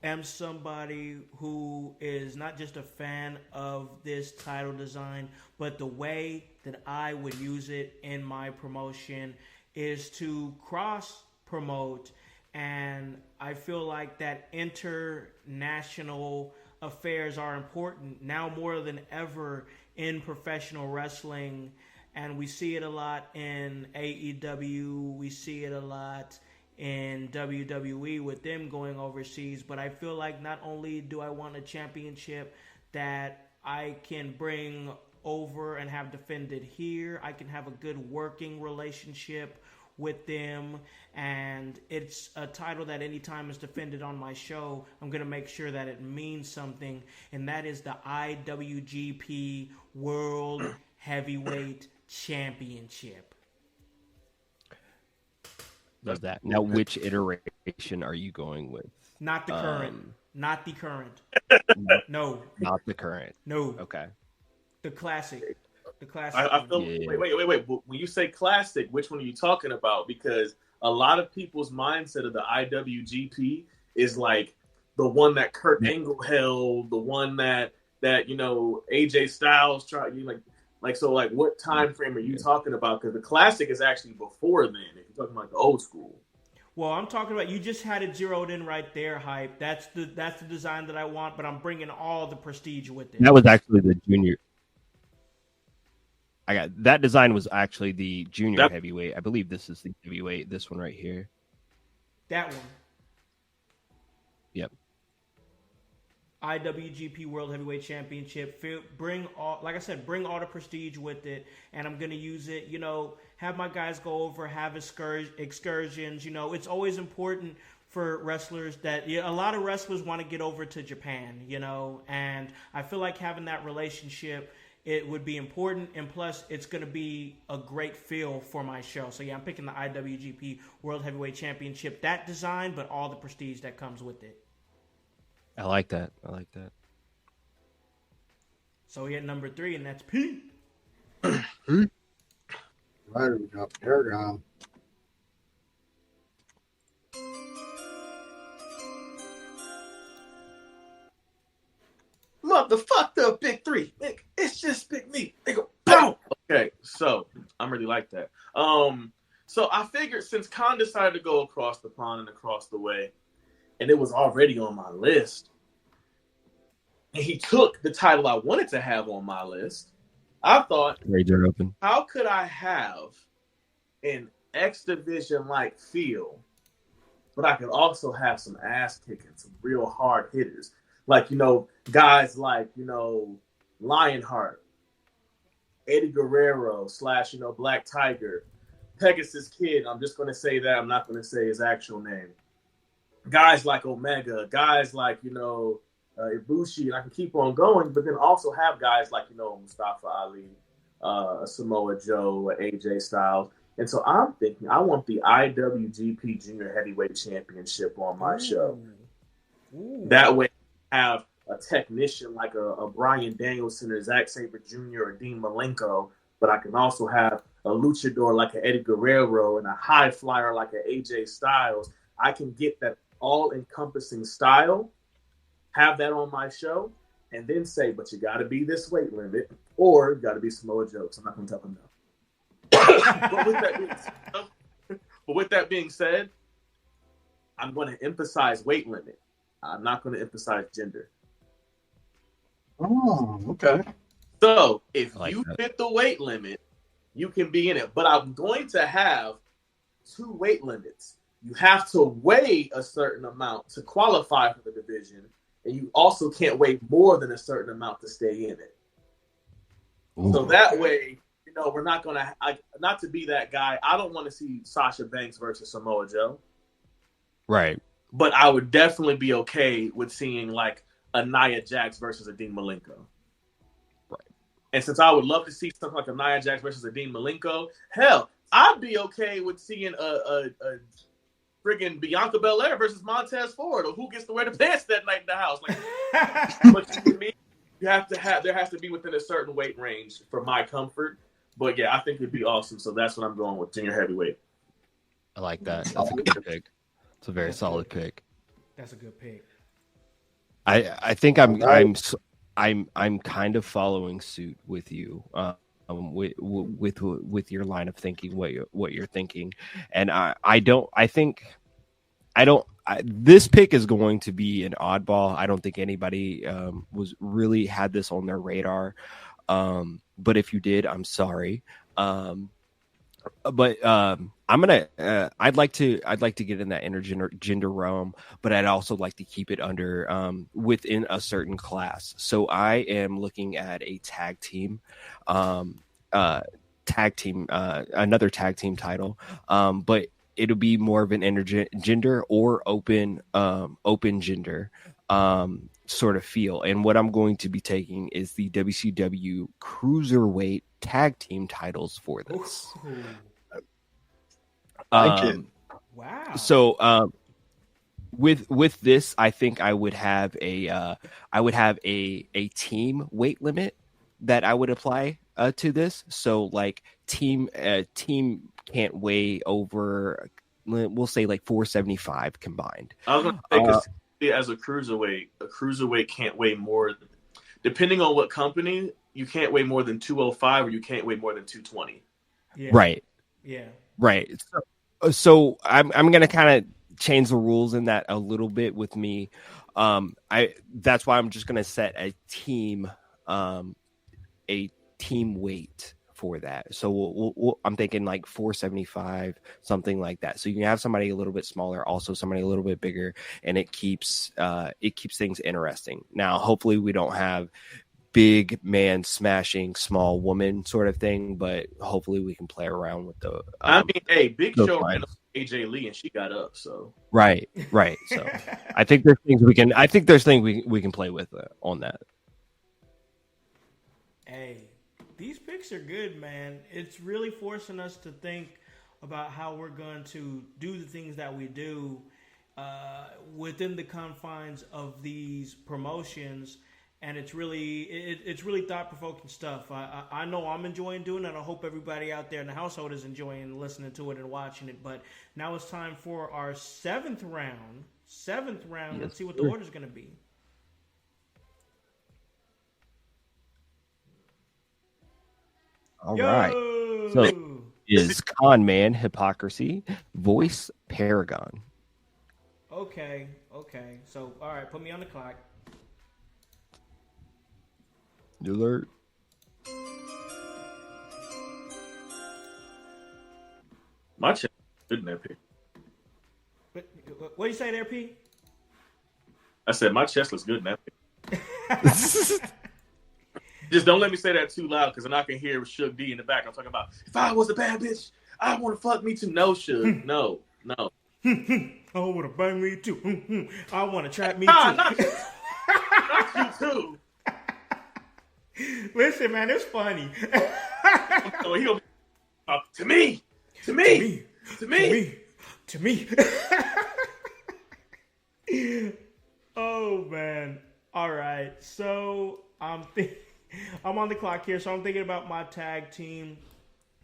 am somebody who is not just a fan of this title design, but the way that I would use it in my promotion is to cross promote, and I feel like that international affairs are important now more than ever in professional wrestling, and we see it a lot in AEW, we see it a lot in WWE with them going overseas. But I feel like not only do I want a championship that I can bring over and have defended here, I can have a good working relationship with them, and it's a title that anytime it's defended on my show, I'm going to make sure that it means something, and that is the IWGP World Heavyweight Championship. Love that. Now, which iteration are you going with? Not the current. Not the current. No. Not the current. No. Okay. The classic. The classic. I feel. Yeah. Wait. When you say classic, which one are you talking about? Because a lot of people's mindset of the IWGP is like the one that Kurt Angle held, the one that AJ Styles tried. So what time frame are you talking about? Because the classic is actually before then. If you're talking about the old school. Well, I'm talking about, you just had it zeroed in right there, Hype. That's the design that I want, but I'm bringing all the prestige with it. That was actually the junior. That design was actually the junior heavyweight. I believe this is the heavyweight. This one right here. That one. Yep. IWGP World Heavyweight Championship. Bring all the prestige with it, and I'm gonna use it. Have my guys go over, have excursions. It's always important for wrestlers that a lot of wrestlers want to get over to Japan. And I feel like having that relationship, it would be important, and plus it's going to be a great feel for my show. So yeah, I'm picking the IWGP World Heavyweight Championship, that design, but all the prestige that comes with it. I like that. So we at number 3, and that's P. Right, we got Paragon. Motherfuck the big 3. It's just pick me. They go, boom. Okay, so I'm really like that. So I figured since Khan decided to go across the pond and across the way, and it was already on my list, and he took the title I wanted to have on my list, I thought, Razor open. How could I have an X Division like feel, but I could also have some ass kicking, some real hard hitters, like guys like Lionheart, Eddie Guerrero / Black Tiger, Pegasus Kid. I'm just going to say that. I'm not going to say his actual name. Guys like Omega, guys like Ibushi, and I can keep on going, but then also have guys like Mustafa Ali, a Samoa Joe, a AJ Styles. And so I'm thinking I want the IWGP Junior Heavyweight Championship on my show. Ooh. That way, I have a technician like a Bryan Danielson or Zack Sabre Jr. or Dean Malenko, but I can also have a luchador like an Eddie Guerrero and a high flyer like an AJ Styles. I can get that all-encompassing style, have that on my show, and then say, but you got to be this weight limit, or you got to be Samoa Joe. So I'm not going to tell them no. but with that being said, I'm going to emphasize weight limit. I'm not going to emphasize gender. Oh, okay. So if like you that. fit the weight limit, you can be in it. But I'm going to have 2 weight limits. You have to weigh a certain amount to qualify for the division, and you also can't weigh more than a certain amount to stay in it. Ooh. So that way, we're not going to not to be that guy. I don't want to see Sasha Banks versus Samoa Joe. Right. But I would definitely be okay with seeing like a Nia Jax versus a Dean Malenko. Right. And since I would love to see something like a Nia Jax versus a Dean Malenko, hell, I'd be okay with seeing a friggin' Bianca Belair versus Montez Ford, or who gets to wear the pants that night in the house. Like, but for me, there has to be within a certain weight range for my comfort. But yeah, I think it'd be awesome. So that's what I'm going with, junior heavyweight. I like that. That's a good pick. It's a very solid pick. That's a good pick. I think I'm kind of following suit with you. With your line of thinking, what you're thinking, and this pick is going to be an oddball. I don't think anybody was really had this on their radar, but if you did, I'm sorry. But I'd like to get in that intergender realm, but I'd also like to keep it under within a certain class. So I am looking at a tag team, another tag team title, but it'll be more of an intergender or open gender sort of feel. And what I'm going to be taking is the WCW Cruiserweight tag team titles for this. Wow. So with this, I think I would have a team weight limit that I would apply to this. So like team can't weigh over, we'll say like 475 combined. I was going to say, as a cruiserweight can't weigh more, depending on what company, you can't weigh more than 205 or you can't weigh more than 220. Yeah. Right. Yeah. Right. So I'm going to kind of change the rules in that a little bit with me. That's why I'm just going to set a team weight for that. So I'm thinking like 475, something like that. So you can have somebody a little bit smaller, also somebody a little bit bigger, and it keeps things interesting. Now, hopefully we don't have big man smashing small woman sort of thing, but hopefully we can play around with the Big Show ran up AJ Lee and she got up, so right. So I think there's things we can play with on that. Hey, these picks are good, man. It's really forcing us to think about how we're going to do the things that we do within the confines of these promotions. And it's really thought-provoking stuff. I know I'm enjoying doing it. I hope everybody out there in the household is enjoying listening to it and watching it. But now it's time for our seventh round. Yes, let's see what the order's going to be. All right. So is Con Man, Hypocrisy, Voice, Paragon. Okay. So, all right, put me on the clock. Alert. my chest is good in that pick. What do you say there, P? I said my chest looks good in that pick. Just don't let me say that too loud because then I can hear Suge D in the back. I'm talking about, if I was a bad bitch, I want to fuck me too. No, Suge. No. I want to bang me too. I want to trap me too. too. Not you too. Listen, man, it's funny. So he'll be to me. Oh man! All right, so I'm on the clock here, so I'm thinking about my tag team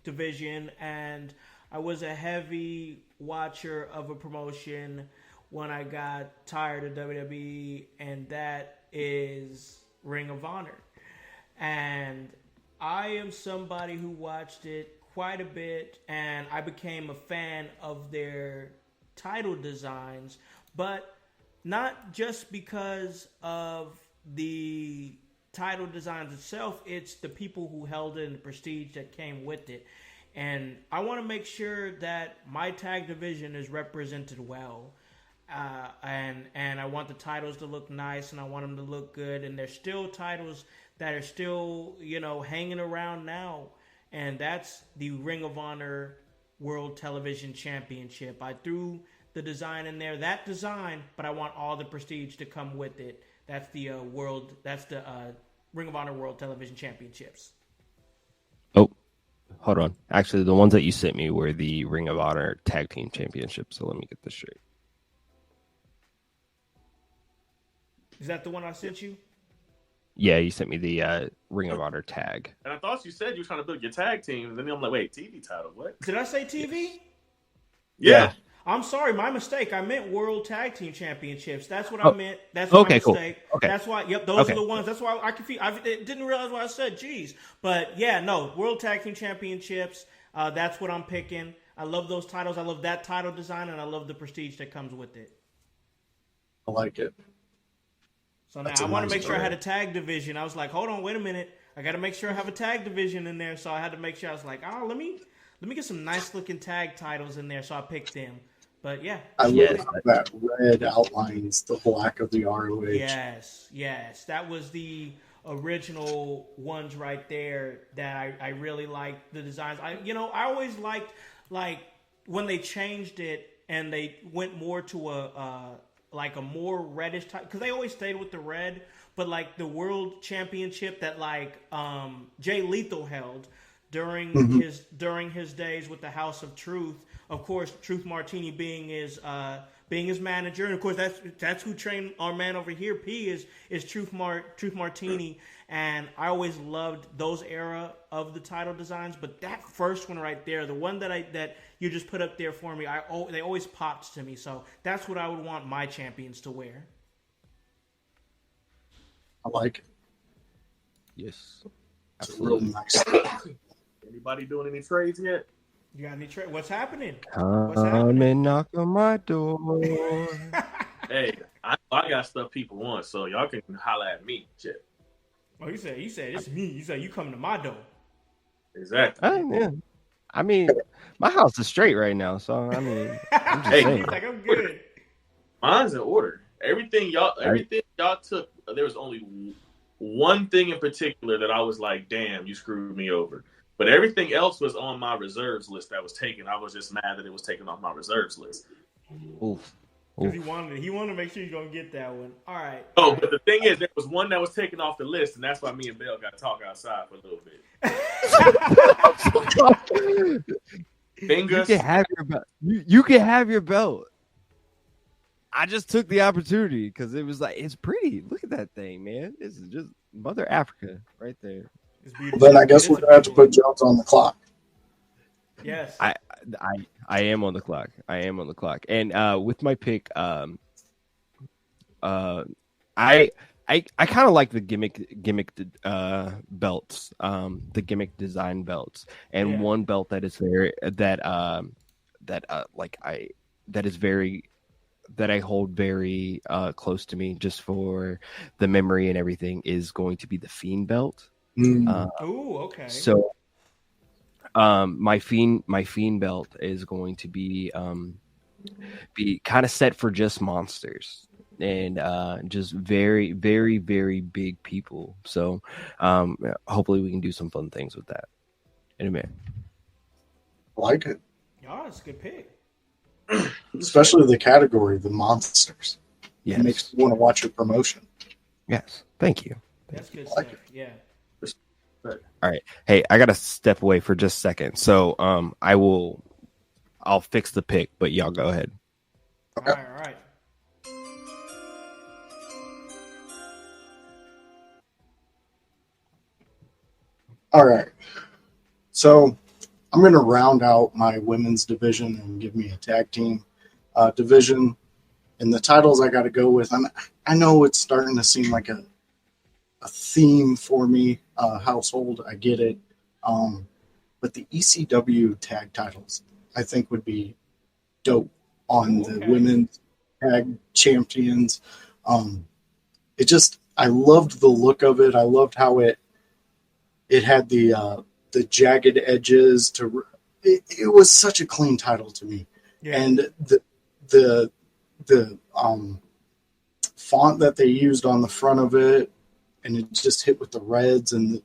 division, and I was a heavy watcher of a promotion when I got tired of WWE, and that is Ring of Honor. And I am somebody who watched it quite a bit, and I became a fan of their title designs, but not just because of the title designs itself, it's the people who held it and the prestige that came with it. And I want to make sure that my tag division is represented well. And I want the titles to look nice, and I want them to look good. And there's still titles that are still, hanging around now. And that's the Ring of Honor World Television Championship. I threw the design in there, that design, but I want all the prestige to come with it. That's the Ring of Honor World Television Championships. Oh, hold on. Actually, the ones that you sent me were the Ring of Honor Tag Team Championships. So let me get this straight. Is that the one I sent you? Yeah, you sent me the Ring of Honor tag. And I thought you said you were trying to build your tag team. And then I'm like, wait, TV title, what? Did I say TV? Yeah. I'm sorry, my mistake. I meant World Tag Team Championships. That's what I meant. That's my mistake. Cool. Okay. That's why. Yep, those are the ones. That's why I confused. I didn't realize what I said. Jeez, but yeah, no, World Tag Team Championships. That's what I'm picking. I love those titles. I love that title design, and I love the prestige that comes with it. I like it. So now I want to make sure I had a tag division. I was like, hold on, wait a minute. I got to make sure I have a tag division in there. So I had to make sure. I was like, oh, let me get some nice looking tag titles in there. So I picked them. But yeah, I love how that red outlines the black of the ROH. Yes, that was the original ones right there that I really liked the designs. I always liked like when they changed it and they went more to a more reddish type, because they always stayed with the red, but like the world championship that Jay Lethal held during his days with the House of Truth. Of course, Truth Martini being his manager, and of course that's who trained our man over here. P is Truth Martini, and I always loved those era of the title designs. But that first one right there, the one that you just put up there for me, they always popped to me. So that's what I would want my champions to wear. I like it. Yes, absolutely. Nice. Anybody doing any trades yet? You got any trade? What's happening? Come and knock on my door. Hey, I got stuff people want, so y'all can holler at me. Shit. Oh, you said it's me. You said you coming to my door. Exactly. Yeah. I mean, my house is straight right now, so I mean, I'm just saying. He's like, I'm good. Mine's in order. Everything y'all took. There was only one thing in particular that I was like, damn, you screwed me over. But everything else was on my reserves list that was taken. I was just mad that it was taken off my reserves list. Oof. Because he wanted to make sure you're going to get that one. All right. But the thing is, there was one that was taken off the list, and that's why me and Bell got to talk outside for a little bit. Fingers. You can have your belt. You can have your belt. I just took the opportunity because it was like, it's pretty. Look at that thing, man. This is just Mother Africa right there. Well, then I guess we're gonna have to put Jones on the clock. Yes, I am on the clock. And with my pick, I kind of like the gimmick belts, the gimmick design belts, and one belt that is very that I hold very close to me, just for the memory and everything, is going to be the Fiend belt. Okay. So, my fiend belt is going to be kind of set for just monsters and just very, very, very big people. So, hopefully, we can do some fun things with that in a minute. I like it. Yeah, it's a good pick. Especially the category, the monsters. Yes. It makes you want to watch your promotion. Yes. Thank you. That's good stuff. Yeah. But All right. Hey, I gotta step away for just a second. So I'll fix the pick, but y'all go ahead. All right, all right. All right. So I'm going to round out my women's division and give me a tag team division. And the titles I got to go with, I know it's starting to seem like a theme for me, household. I get it. But the ECW tag titles, I think, would be dope on the women's tag champions. I loved the look of it. I loved how it had the jagged edges. It was such a clean title to me, and the font that they used on the front of it, and it just hit with the reds, and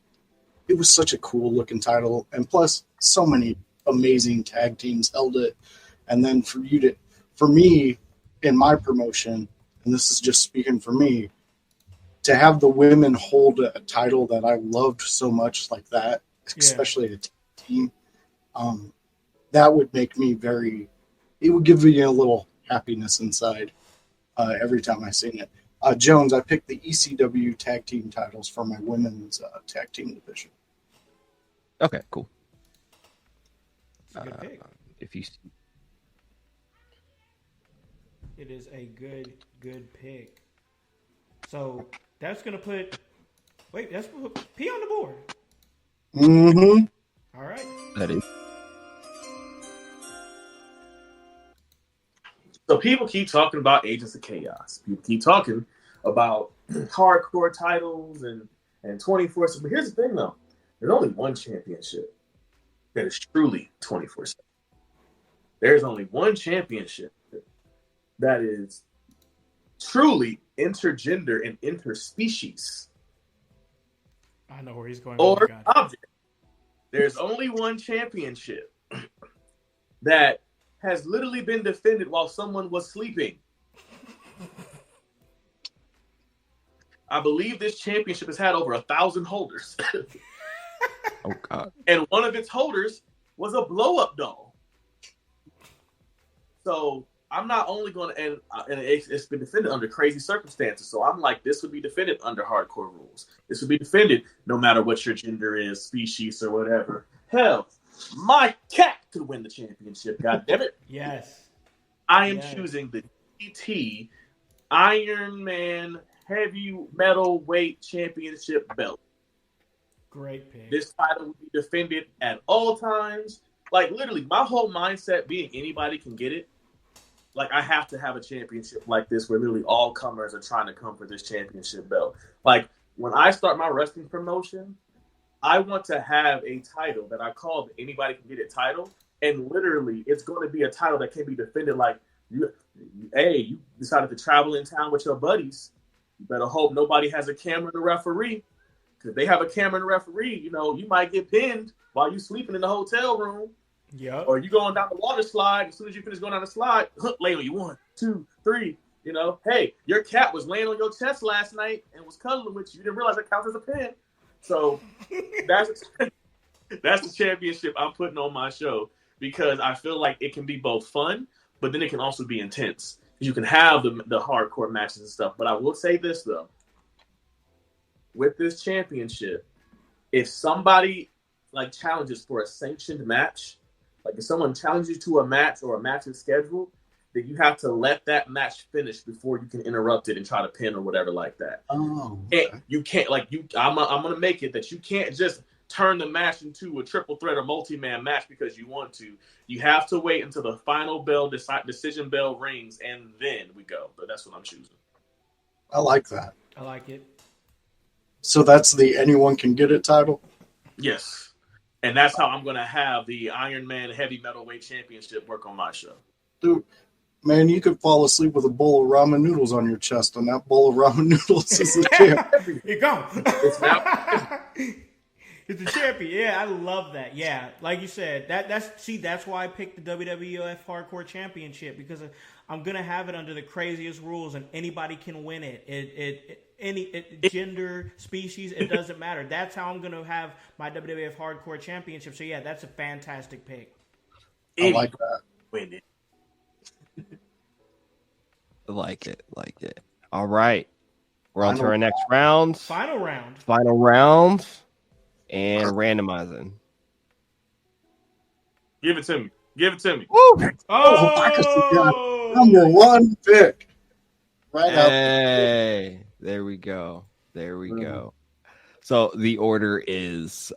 it was such a cool looking title. And plus, so many amazing tag teams held it. And then for me, in my promotion, and this is just speaking for me, to have the women hold a title that I loved so much like that, especially a team, that would make me it would give me a little happiness inside every time I sing it. Jones, I picked the ECW tag team titles for my women's tag team division. Okay, cool. It's a good pick. If you It is a good pick. So that's gonna put that's put P on the board. Mm-hmm. All right. that is so people keep talking about Agents of Chaos. People keep talking about hardcore titles and 24/7. But here's the thing, though: there's only one championship that is truly 24/7. There's only one championship that is truly intergender and interspecies. I know where he's going. Or object. There's only one championship that has literally been defended while someone was sleeping. I believe this championship has had over 1,000 holders. oh god. And one of its holders was a blow-up doll. So I'm not only going to, and it's been defended under crazy circumstances. So I'm like, this would be defended under hardcore rules. This would be defended no matter what your gender is, species, or whatever. Hell, my cat could win the championship. God damn it! Yes. I am choosing the DT Iron Man Heavy Metal Weight Championship belt. Great pick. This title will be defended at all times. Like, literally, my whole mindset being anybody can get it. Like, I have to have a championship like this where literally all comers are trying to come for this championship belt. Like, when I start my wrestling promotion, I want to have a title that I call the anybody can get it title. And literally, it's going to be a title that can be defended like, you decided to travel in town with your buddies. You better hope nobody has a camera and a referee. Because if they have a camera and a referee, you might get pinned while you sleeping in the hotel room. Yep. Or you going down the water slide. As soon as you finish going down the slide, lay on you 1, 2, 3. Hey, your cat was laying on your chest last night and was cuddling with you. You didn't realize that counts as a pin. So that's the championship I'm putting on my show because I feel like it can be both fun, but then it can also be intense. You can have the hardcore matches and stuff. But I will say this, though. With this championship, if somebody challenges for a sanctioned match, like if someone challenges you to a match or a match is scheduled, then you have to let that match finish before you can interrupt it and try to pin or whatever like that. Oh, okay. And you can't I'm gonna make it that you can't just turn the match into a triple threat or multi-man match because you want to. You have to wait until the final bell decision bell rings and then we go. But that's what I'm choosing. I like that. I like it. So that's the anyone can get it title? Yes. And that's how I'm going to have the Iron Man Heavy Metal Weight Championship work on my show. Dude, man, you could fall asleep with a bowl of ramen noodles on your chest, and that bowl of ramen noodles is the champ. You're gone. It's now. It's the champion. Yeah, I love that. Yeah, like you said, that's why I picked the WWF Hardcore Championship, because I'm gonna have it under the craziest rules, and anybody can win it. Gender, species, it doesn't matter. That's how I'm gonna have my WWF Hardcore Championship. So yeah, that's a fantastic pick. I like that. Win it. Like it. All right. We're on to Final our next round. Final round. And randomizing. Give it to me. Woo! Oh, number one pick. Right out. Hey, there we go. So the order is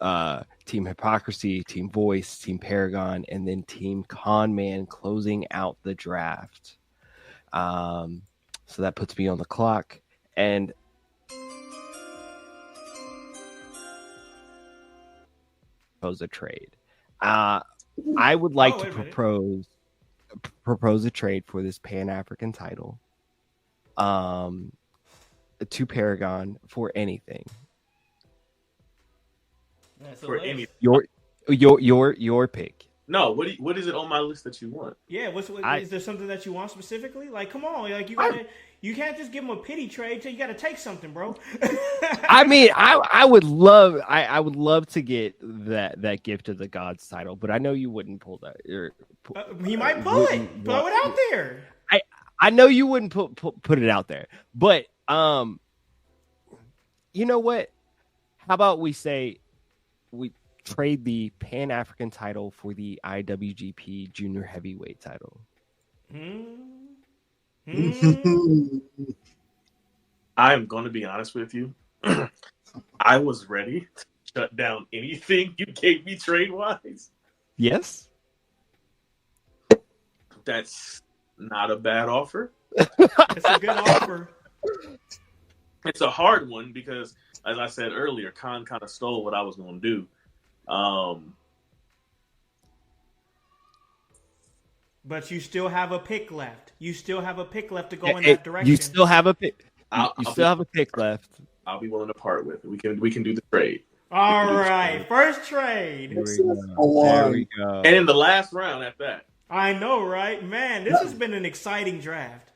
Team Hypocrisy, Team Voice, Team Paragon, and then Team Conman closing out the draft. So that puts me on the clock, and propose a trade. I would like to propose a trade for this Pan-African title. To Paragon for anything. For any Your pick. No, what is it on my list that you want? Yeah, is there something that you want specifically? Like, come on, like you can't just give them a pity trade. So you got to take something, bro. I mean, I would love to get that gift of the gods title, but I know you wouldn't pull that. He might pull it. Throw it out there. I know you wouldn't put it out there, but you know what? How about we say we trade the Pan-African title for the IWGP Junior Heavyweight title? I'm going to be honest with you. I was ready to shut down anything you gave me trade-wise. Yes. That's not a bad offer. It's a good offer. It's a hard one because, as I said earlier, Khan kind of stole what I was going to do. But you still have a pick left. You still have a pick left to go in that direction. You still have a pick. You still have a pick left. I'll be willing to part with it. We can do the trade. All right, first trade. There we go. And in the last round at that. I know, right? Man, this has been an exciting draft.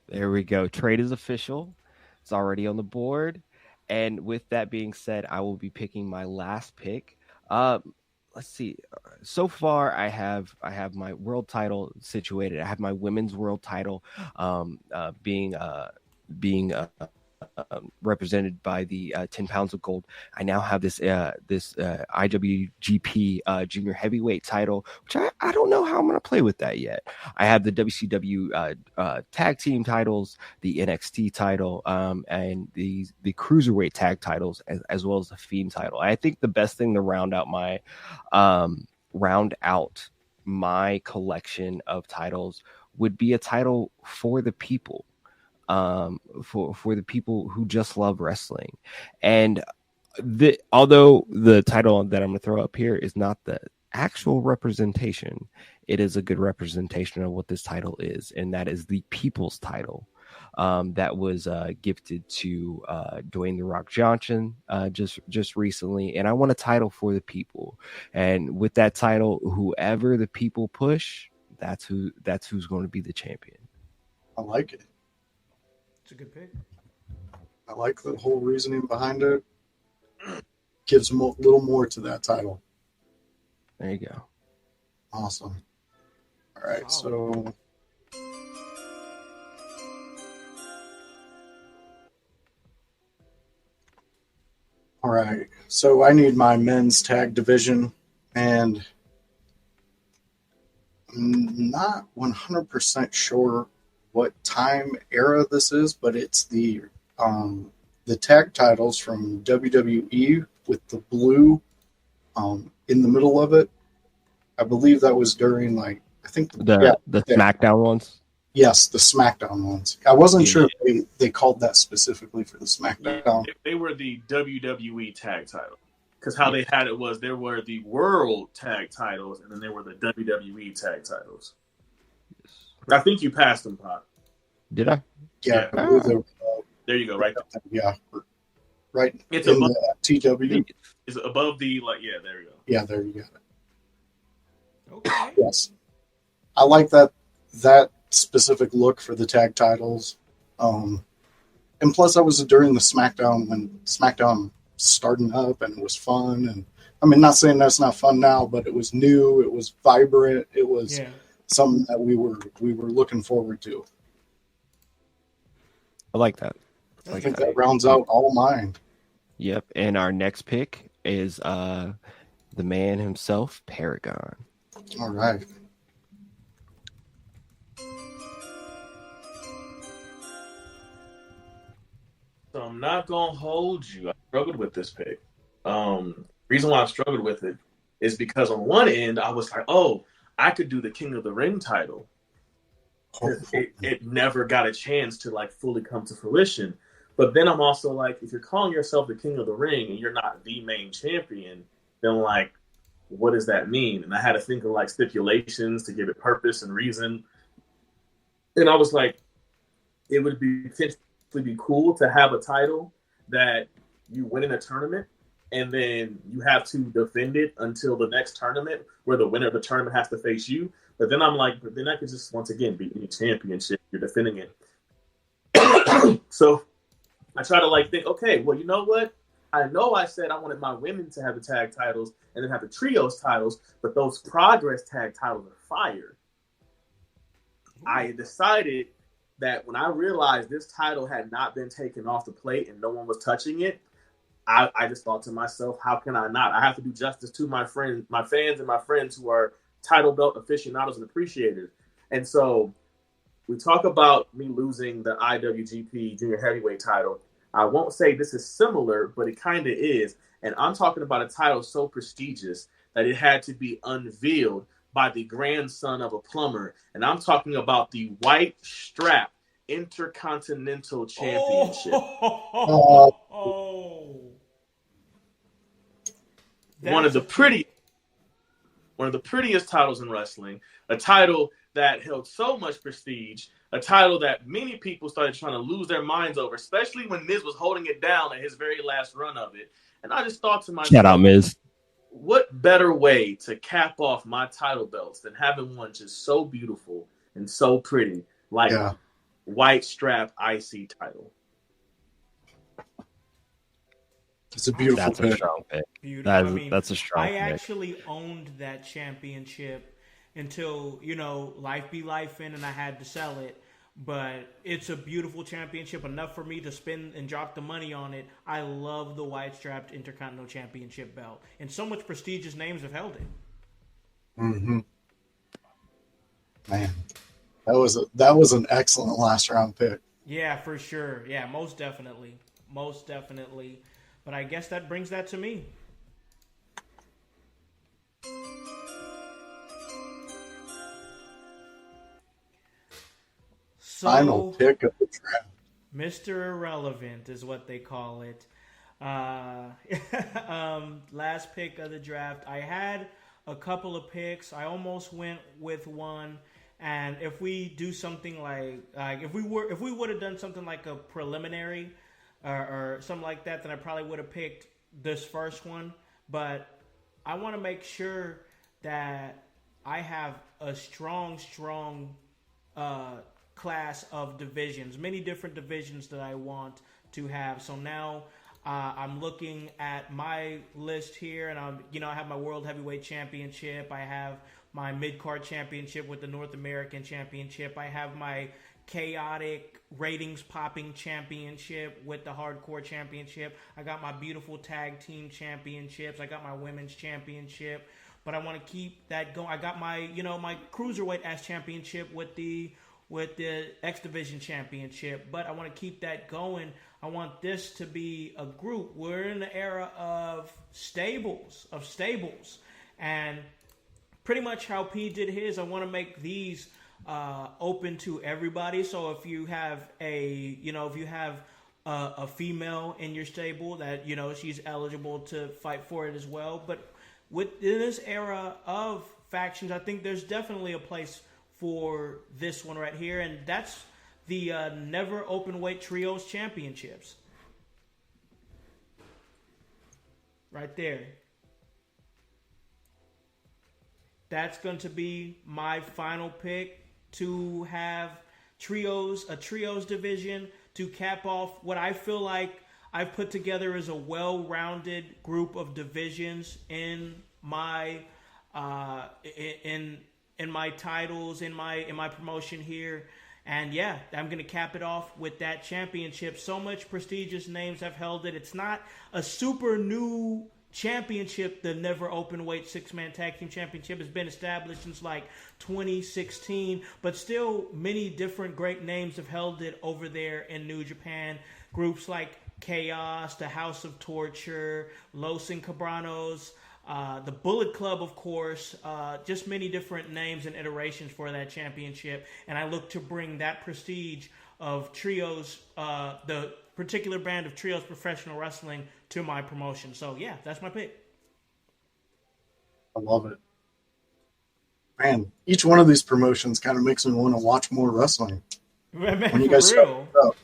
There we go. Trade is official. It's already on the board. And with that being said, I will be picking my last pick. Let's see. So far, I have my world title situated. I have my women's world title being represented by the 10 pounds of gold. I now have this IWGP Junior Heavyweight title, which I don't know how I'm going to play with that yet. I have the WCW tag team titles, the NXT title, and the cruiserweight tag titles, as well as the Fiend title. I think the best thing to round out my collection of titles would be a title for the people. For the people who just love wrestling. And although the title that I'm going to throw up here is not the actual representation, it is a good representation of what this title is, and that is the people's title that was gifted to Dwayne "The Rock" Johnson just recently. And I want a title for the people, and with that title, whoever the people push, that's who's going to be the champion. I like it. It's a good pick. I like the whole reasoning behind it. Gives a little more to that title. There you go. Awesome. All right, so all right, so I need my men's tag division, and I'm not 100% sure what time era this is, but it's the tag titles from WWE with the blue in the middle of it. I believe that was during the SmackDown ones. Yes, the SmackDown ones. I wasn't sure if they called that specifically for the SmackDown. If they were the WWE tag title, because how they had it was there were the World Tag titles, and then there were the WWE tag titles. I think you passed them, Pop. Did I? Yeah. There you go, right there. Yeah. right It's in above. the TW. It's above the yeah. There we go. Yeah, there you go. Okay. Yes, I like that specific look for the tag titles. And plus, I was during the SmackDown when SmackDown starting up, and it was fun. And I mean, not saying that's not fun now, but it was new, it was vibrant, it was something that we were looking forward to. I like that. I think that rounds out all mine. Yep. And our next pick is the man himself, Paragon. All right. So I'm not gonna hold you. I struggled with this pick. Reason why I struggled with it is because on one end I was like, oh, I could do the King of the Ring title. It never got a chance to like fully come to fruition. But then I'm also like, if you're calling yourself the King of the Ring and you're not the main champion, then like, what does that mean? And I had to think of like stipulations to give it purpose and reason. And I was like, it would be potentially be cool to have a title that you win in a tournament and then you have to defend it until the next tournament where the winner of the tournament has to face you. But then I'm like, but then I could just once again be any championship. You're defending it. So I try to like think, okay, well, you know what? I know I said I wanted my women to have the tag titles and then have the trios titles, but those progress tag titles are fire. I decided that when I realized this title had not been taken off the plate and no one was touching it, I just thought to myself, how can I not? I have to do justice to my friends, my fans, and my friends who are title belt aficionados and appreciators. And so we talk about me losing the IWGP Junior Heavyweight title. I won't say this is similar, but it kind of is. And I'm talking about a title so prestigious that it had to be unveiled by the grandson of a plumber. And I'm talking about the white strap Intercontinental Championship. One of the prettiest titles in wrestling, a title that held so much prestige, a title that many people started trying to lose their minds over, especially when Miz was holding it down at his very last run of it. And I just thought to myself, shout out Miz. What better way to cap off my title belts than having one just so beautiful and so pretty, like white strap IC title? It's a beautiful That's pick. a strong pick. That's a strong pick. I actually owned that championship until, life be life in and I had to sell it. But it's a beautiful championship, enough for me to spend and drop the money on it. I love the white strapped Intercontinental Championship belt. And so much prestigious names have held it. Mm-hmm. Man, that was an excellent last round pick. Yeah, for sure. Yeah, most definitely. Most definitely. But I guess that brings that to me. Final pick of the draft. Mr. Irrelevant is what they call it. Last pick of the draft. I had a couple of picks. I almost went with one. And if we do something like if we would have done something like a preliminary or something like that, then I probably would have picked this first one. But I want to make sure that I have a strong class of divisions, many different divisions that I want to have. So now I'm looking at my list here, and I have my World Heavyweight Championship. I have my Mid-Card Championship with the North American Championship. I have my chaotic ratings popping championship with the Hardcore Championship. I got my beautiful tag team championships. I got my women's championship, but I want to keep that going. I got my my Cruiserweight Ass Championship with the X Division Championship, but I want to keep that going. I want this to be a group. We're in the era of stables, and pretty much how P did his, I want to make these open to everybody. So if you have a female in your stable that she's eligible to fight for it as well. But in this era of factions, I think there's definitely a place for this one right here, and that's the Never Open Weight Trios Championships. right there. That's going to be my final pick to have a trios division to cap off what I feel like I've put together as a well-rounded group of divisions in my in my titles, in my promotion here. And yeah, I'm going to cap it off with that championship. So much prestigious names have held it. It's not a super new championship. The never open weight 6-man tag team championship has been established since like 2016, but still many different great names have held it over there in New Japan. Groups like Chaos, the House of Torture, Los Incabranos, the Bullet Club, of course, just many different names and iterations for that championship. And I look to bring that prestige of trios, the particular brand of trios professional wrestling, to my promotion. So yeah, that's my pick. I love it. Man, each one of these promotions kind of makes me want to watch more wrestling. Man, When you guys for start real. up.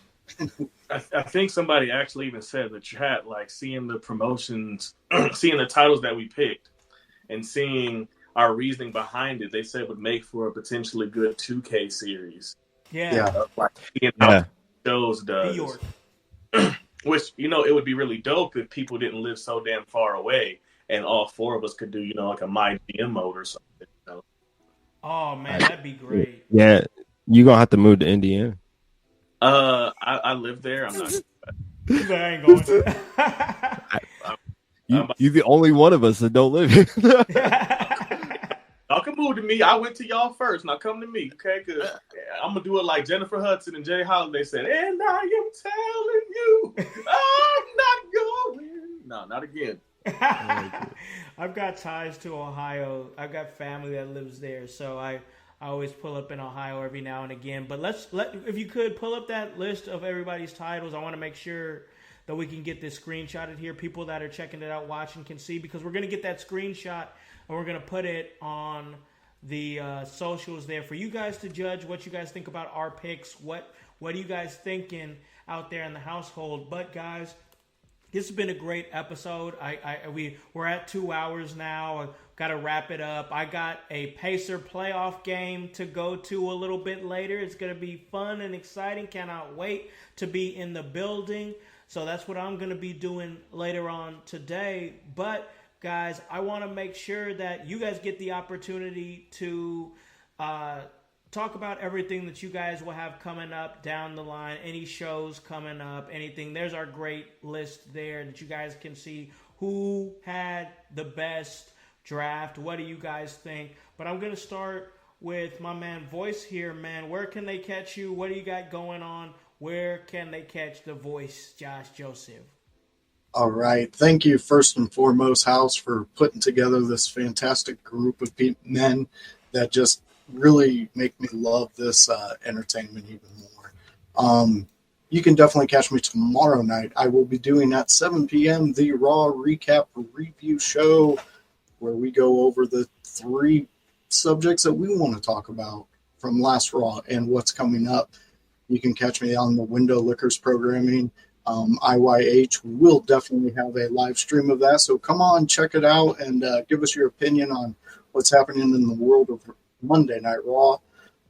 I think somebody actually even said in the chat, like seeing the promotions, seeing the titles that we picked, and seeing our reasoning behind it, they said would make for a potentially good 2K series. Yeah. Like seeing how shows does. York. Which, it would be really dope if people didn't live so damn far away and all four of us could do, like a My GM mode or something. Oh man, that'd be great. Yeah, you gonna have to move to Indiana. I live there. I'm not. I ain't going. You're the only one of us that don't live here. Y'all can move to me. I went to y'all first. Now come to me, okay? Because I'm going to do it like Jennifer Hudson and Jay Holiday said, and I am telling you, I'm not going. No, not again. I've got ties to Ohio. I've got family that lives there, so I always pull up in Ohio every now and again. But if you could pull up that list of everybody's titles. I want to make sure that we can get this screenshotted here. People that are checking it out, watching, can see, because we're going to get that screenshot and we're going to put it on the socials there for you guys to judge what you guys think about our picks. What are you guys thinking out there in the household? But guys, this has been a great episode. We're at 2 hours now. I've got to wrap it up. I got a Pacer playoff game to go to a little bit later. It's going to be fun and exciting. Cannot wait to be in the building. So that's what I'm going to be doing later on today. But guys, I want to make sure that you guys get the opportunity to talk about everything that you guys will have coming up down the line, any shows coming up, anything. There's our great list there that you guys can see who had the best draft. What do you guys think? But I'm going to start with my man Voice here, man. Where can they catch you? What do you got going on? Where can they catch the Voice, Josh Joseph? All right. Thank you, first and foremost, Howse, for putting together this fantastic group of men that just really make me love this entertainment even more. You can definitely catch me tomorrow night. I will be doing at 7 p.m. the Raw Recap Review Show, where we go over the 3 subjects that we want to talk about from last Raw and what's coming up. You can catch me on the Window Liquors programming. IYH will definitely have a live stream of that. So come on, check it out, and give us your opinion on what's happening in the world of Monday Night Raw.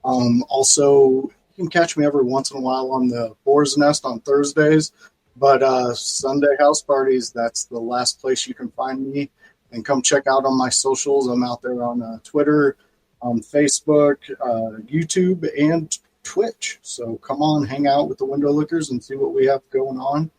Also, you can catch me every once in a while on the Boar's Nest on Thursdays. But Sunday house parties, that's the last place you can find me. And come check out on my socials. I'm out there on Twitter, on Facebook, YouTube, and Twitch. So come on, hang out with the Window Lickers and see what we have going on.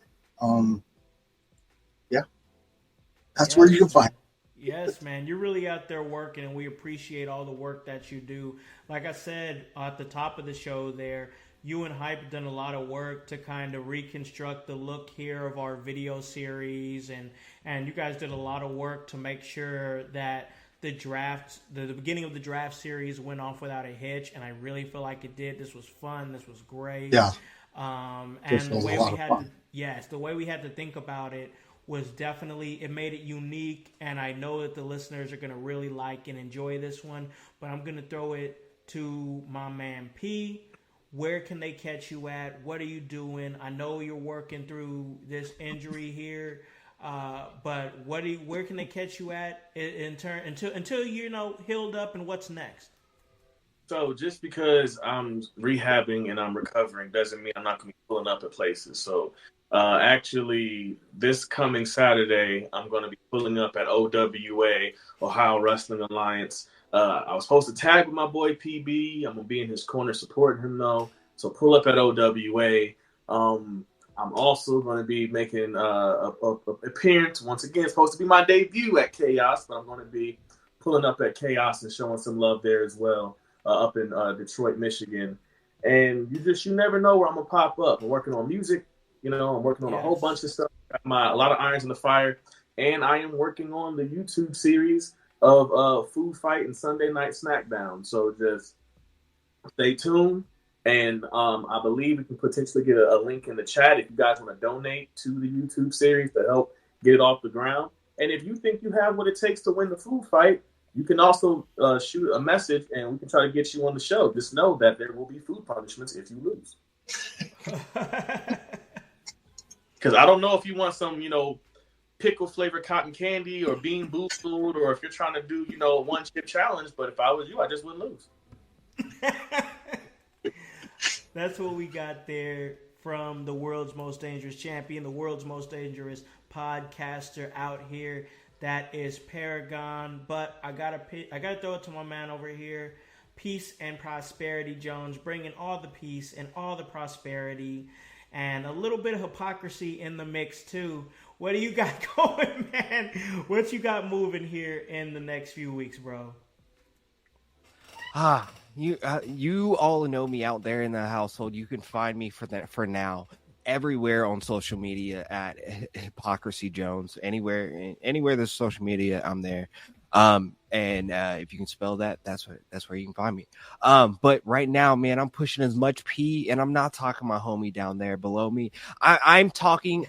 That's where you can find me. Yes, man. You're really out there working, and we appreciate all the work that you do. Like I said at the top of the show there, you and Hype have done a lot of work to kind of reconstruct the look here of our video series, and you guys did a lot of work to make sure that the beginning of the draft series went off without a hitch, and I really feel like it did. This was fun. This was great. Yeah. And This the was way a lot we of had fun. the way we had to think about it was definitely, it made it unique, and I know that the listeners are going to really like and enjoy this one. But I'm going to throw it to my man P. Where can they catch you at? What are you doing? I know you're working through this injury here. But where can they catch you at in turn until healed up, and what's next? So just because I'm rehabbing and I'm recovering doesn't mean I'm not going to be pulling up at places. So actually, this coming Saturday, I'm going to be pulling up at OWA, Ohio Wrestling Alliance. I was supposed to tag with my boy PB. I'm going to be in his corner supporting him, though. So pull up at OWA. I'm also going to be making a appearance. Once again, it's supposed to be my debut at Chaos, but I'm going to be pulling up at Chaos and showing some love there as well. Up in Detroit, Michigan. And you never know where I'm gonna pop up. I'm working on music, I'm working on a whole bunch of stuff. Got a lot of irons in the fire, and I am working on the YouTube series of Food Fight and Sunday Night Snackdown. So just stay tuned, and I believe we can potentially get a link in the chat if you guys want to donate to the YouTube series to help get it off the ground. And if you think you have what it takes to win the food fight, you can also shoot a message, and we can try to get you on the show. Just know that there will be food punishments if you lose. Because I don't know if you want some, pickle flavored cotton candy or bean boozled, or if you're trying to do, one chip challenge. But if I was you, I just wouldn't lose. That's what we got there from the world's most dangerous champion, the world's most dangerous podcaster out here. That is Paragon, but I gotta throw it to my man over here, Peace and Prosperity Jones, bringing all the peace and all the prosperity, and a little bit of hypocrisy in the mix too. What do you got going, man? What you got moving here in the next few weeks, bro? You all know me out there in the household. You can find me for now everywhere on social media at Hypocrisy Jones. Anywhere there's social media, I'm there. And if you can spell that, that's where you can find me. But right now, man, I'm pushing as much P, and I'm not talking my homie down there below me. I'm talking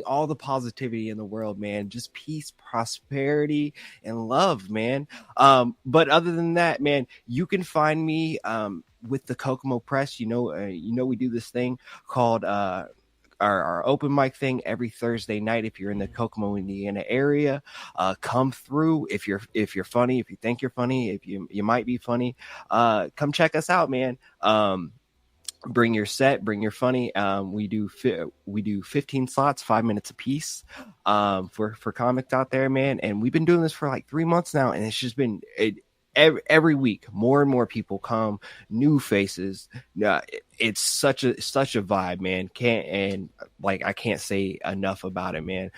all the positivity in the world, man. Just peace, prosperity, and love, man. But other than that, man, you can find me with the Kokomo Press. We do this thing called our open mic thing every Thursday night. If you're in the Kokomo, Indiana area, come through. If you're funny, if you think you're funny, if you might be funny, come check us out, man. Bring your set, bring your funny. We do 15 slots, 5 minutes a piece, for comics out there, man. And we've been doing this for like 3 months now, and it's just been every week more and more people come, new faces. It's such a vibe, man. I can't say enough about it, man.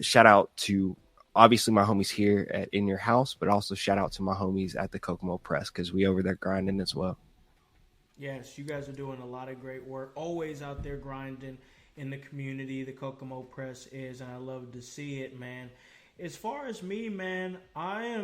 Shout out to obviously my homies here at In Your House, but also shout out to my homies at the Kokomo Press, because we over there grinding as well. Yes, you guys are doing a lot of great work. Always out there grinding in the community. The Kokomo Press is, and I love to see it, man. As far as me, man, I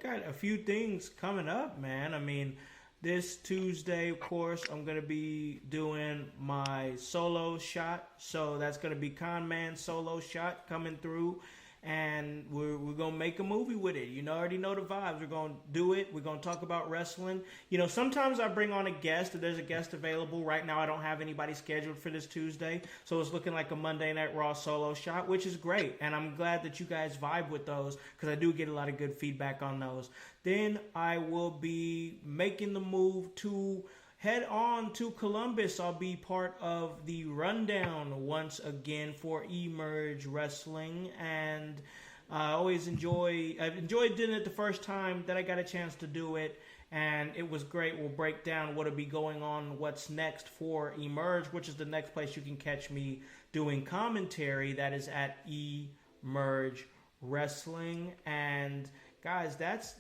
got a few things coming up, man. I mean, this Tuesday, of course, I'm gonna be doing my solo shot. So that's gonna be Con Man solo shot coming through. And we're going to make a movie with it. You already know the vibes. We're going to do it. We're going to talk about wrestling. Sometimes I bring on a guest if there's a guest available. Right now I don't have anybody scheduled for this Tuesday. So it's looking like a Monday Night Raw solo shot, which is great. And I'm glad that you guys vibe with those, because I do get a lot of good feedback on those. Then I will be making the move to head on to Columbus. I'll be part of the rundown once again for Emerge Wrestling, and I've enjoyed doing it the first time that I got a chance to do it, and it was great. We'll break down what'll be going on, what's next for Emerge, which is the next place you can catch me doing commentary. That is at Emerge Wrestling. And guys, that's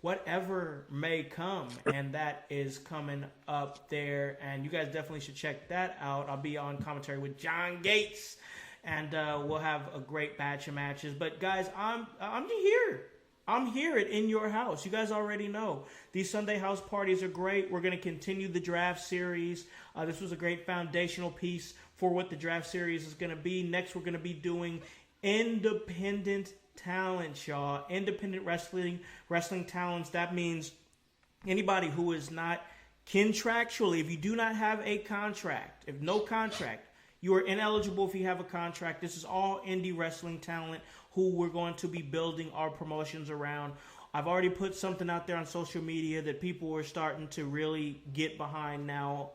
whatever may come, and that is coming up there, and you guys definitely should check that out. I'll be on commentary with John Gates, and we'll have a great batch of matches. But guys, I'm here at In Your House. You guys already know these Sunday house parties are great. We're going to continue the draft series. This was a great foundational piece for what the draft series is going to be. Next, we're going to be doing independent talent, y'all. Independent wrestling talents. That means anybody who is not contractually, if you do not have a contract, if no contract, You are ineligible if you have a contract. This is all indie wrestling talent who we're going to be building our promotions around. I've already put something out there on social media that people are starting to really get behind now.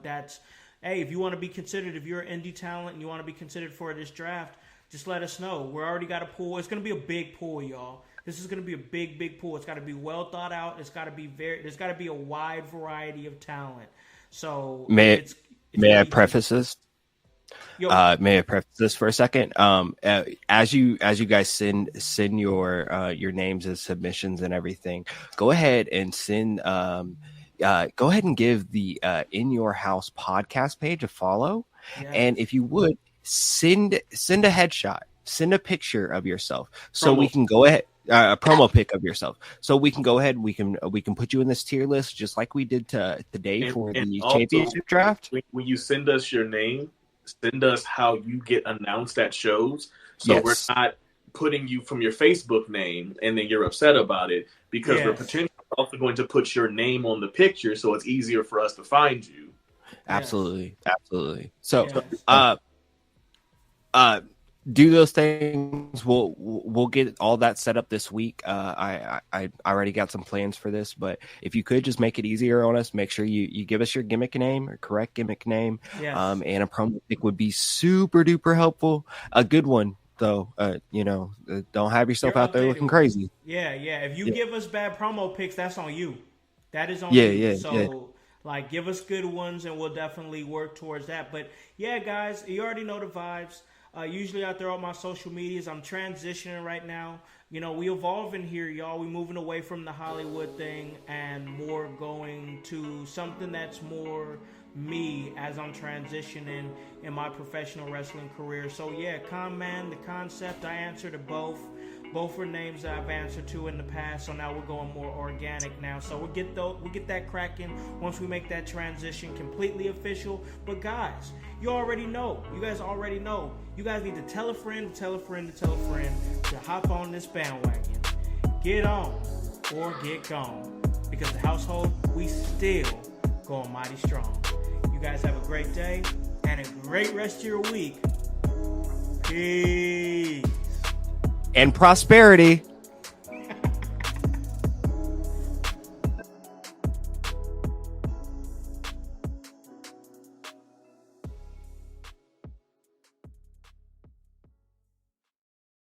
That's, hey, if you want to be considered, if you're an indie talent and you want to be considered for this draft, just let us know. We're already got a pool. It's going to be a big pool, y'all. This is going to be a big, big pool. It's got to be well thought out. There's got to be a wide variety of talent. So may I preface this? May I preface this for a second? As you guys send your names as submissions and everything, go ahead and send. Go ahead and give the In Your House podcast page a follow, and if you would send a headshot, send a picture of yourself, so we can go ahead. A promo pic of yourself, so we can go ahead. We can put you in this tier list just like we did today for the championship draft. When you send us your name, send us how you get announced at shows, so we're not putting you from your Facebook name and then you're upset about it, because we're potentially also going to put your name on the picture, so it's easier for us to find you. Absolutely. So, do those things. We'll get all that set up this week. I already got some plans for this, but if you could just make it easier on us, make sure you give us your gimmick name or correct gimmick name. And a promo pick would be super duper helpful. A good one though. Don't have yourself out there looking crazy. If you give us bad promo picks, that's on you. That is on you. So like, give us good ones and we'll definitely work towards that. But yeah, guys, you already know the vibes. Usually out there on my social medias, I'm transitioning right now. We evolving here, y'all. We moving away from the Hollywood thing and more going to something that's more me as I'm transitioning in my professional wrestling career. So yeah, Man, the concept, I answer to both. Both are names that I've answered to in the past, so now we're going more organic now. So we'll get that cracking once we make that transition completely official. But guys, you already know. You guys already know. You guys need to tell a friend, to tell a friend, to tell a friend to hop on this bandwagon. Get on or get gone. Because the household, we still going mighty strong. You guys have a great day and a great rest of your week. Peace. And prosperity.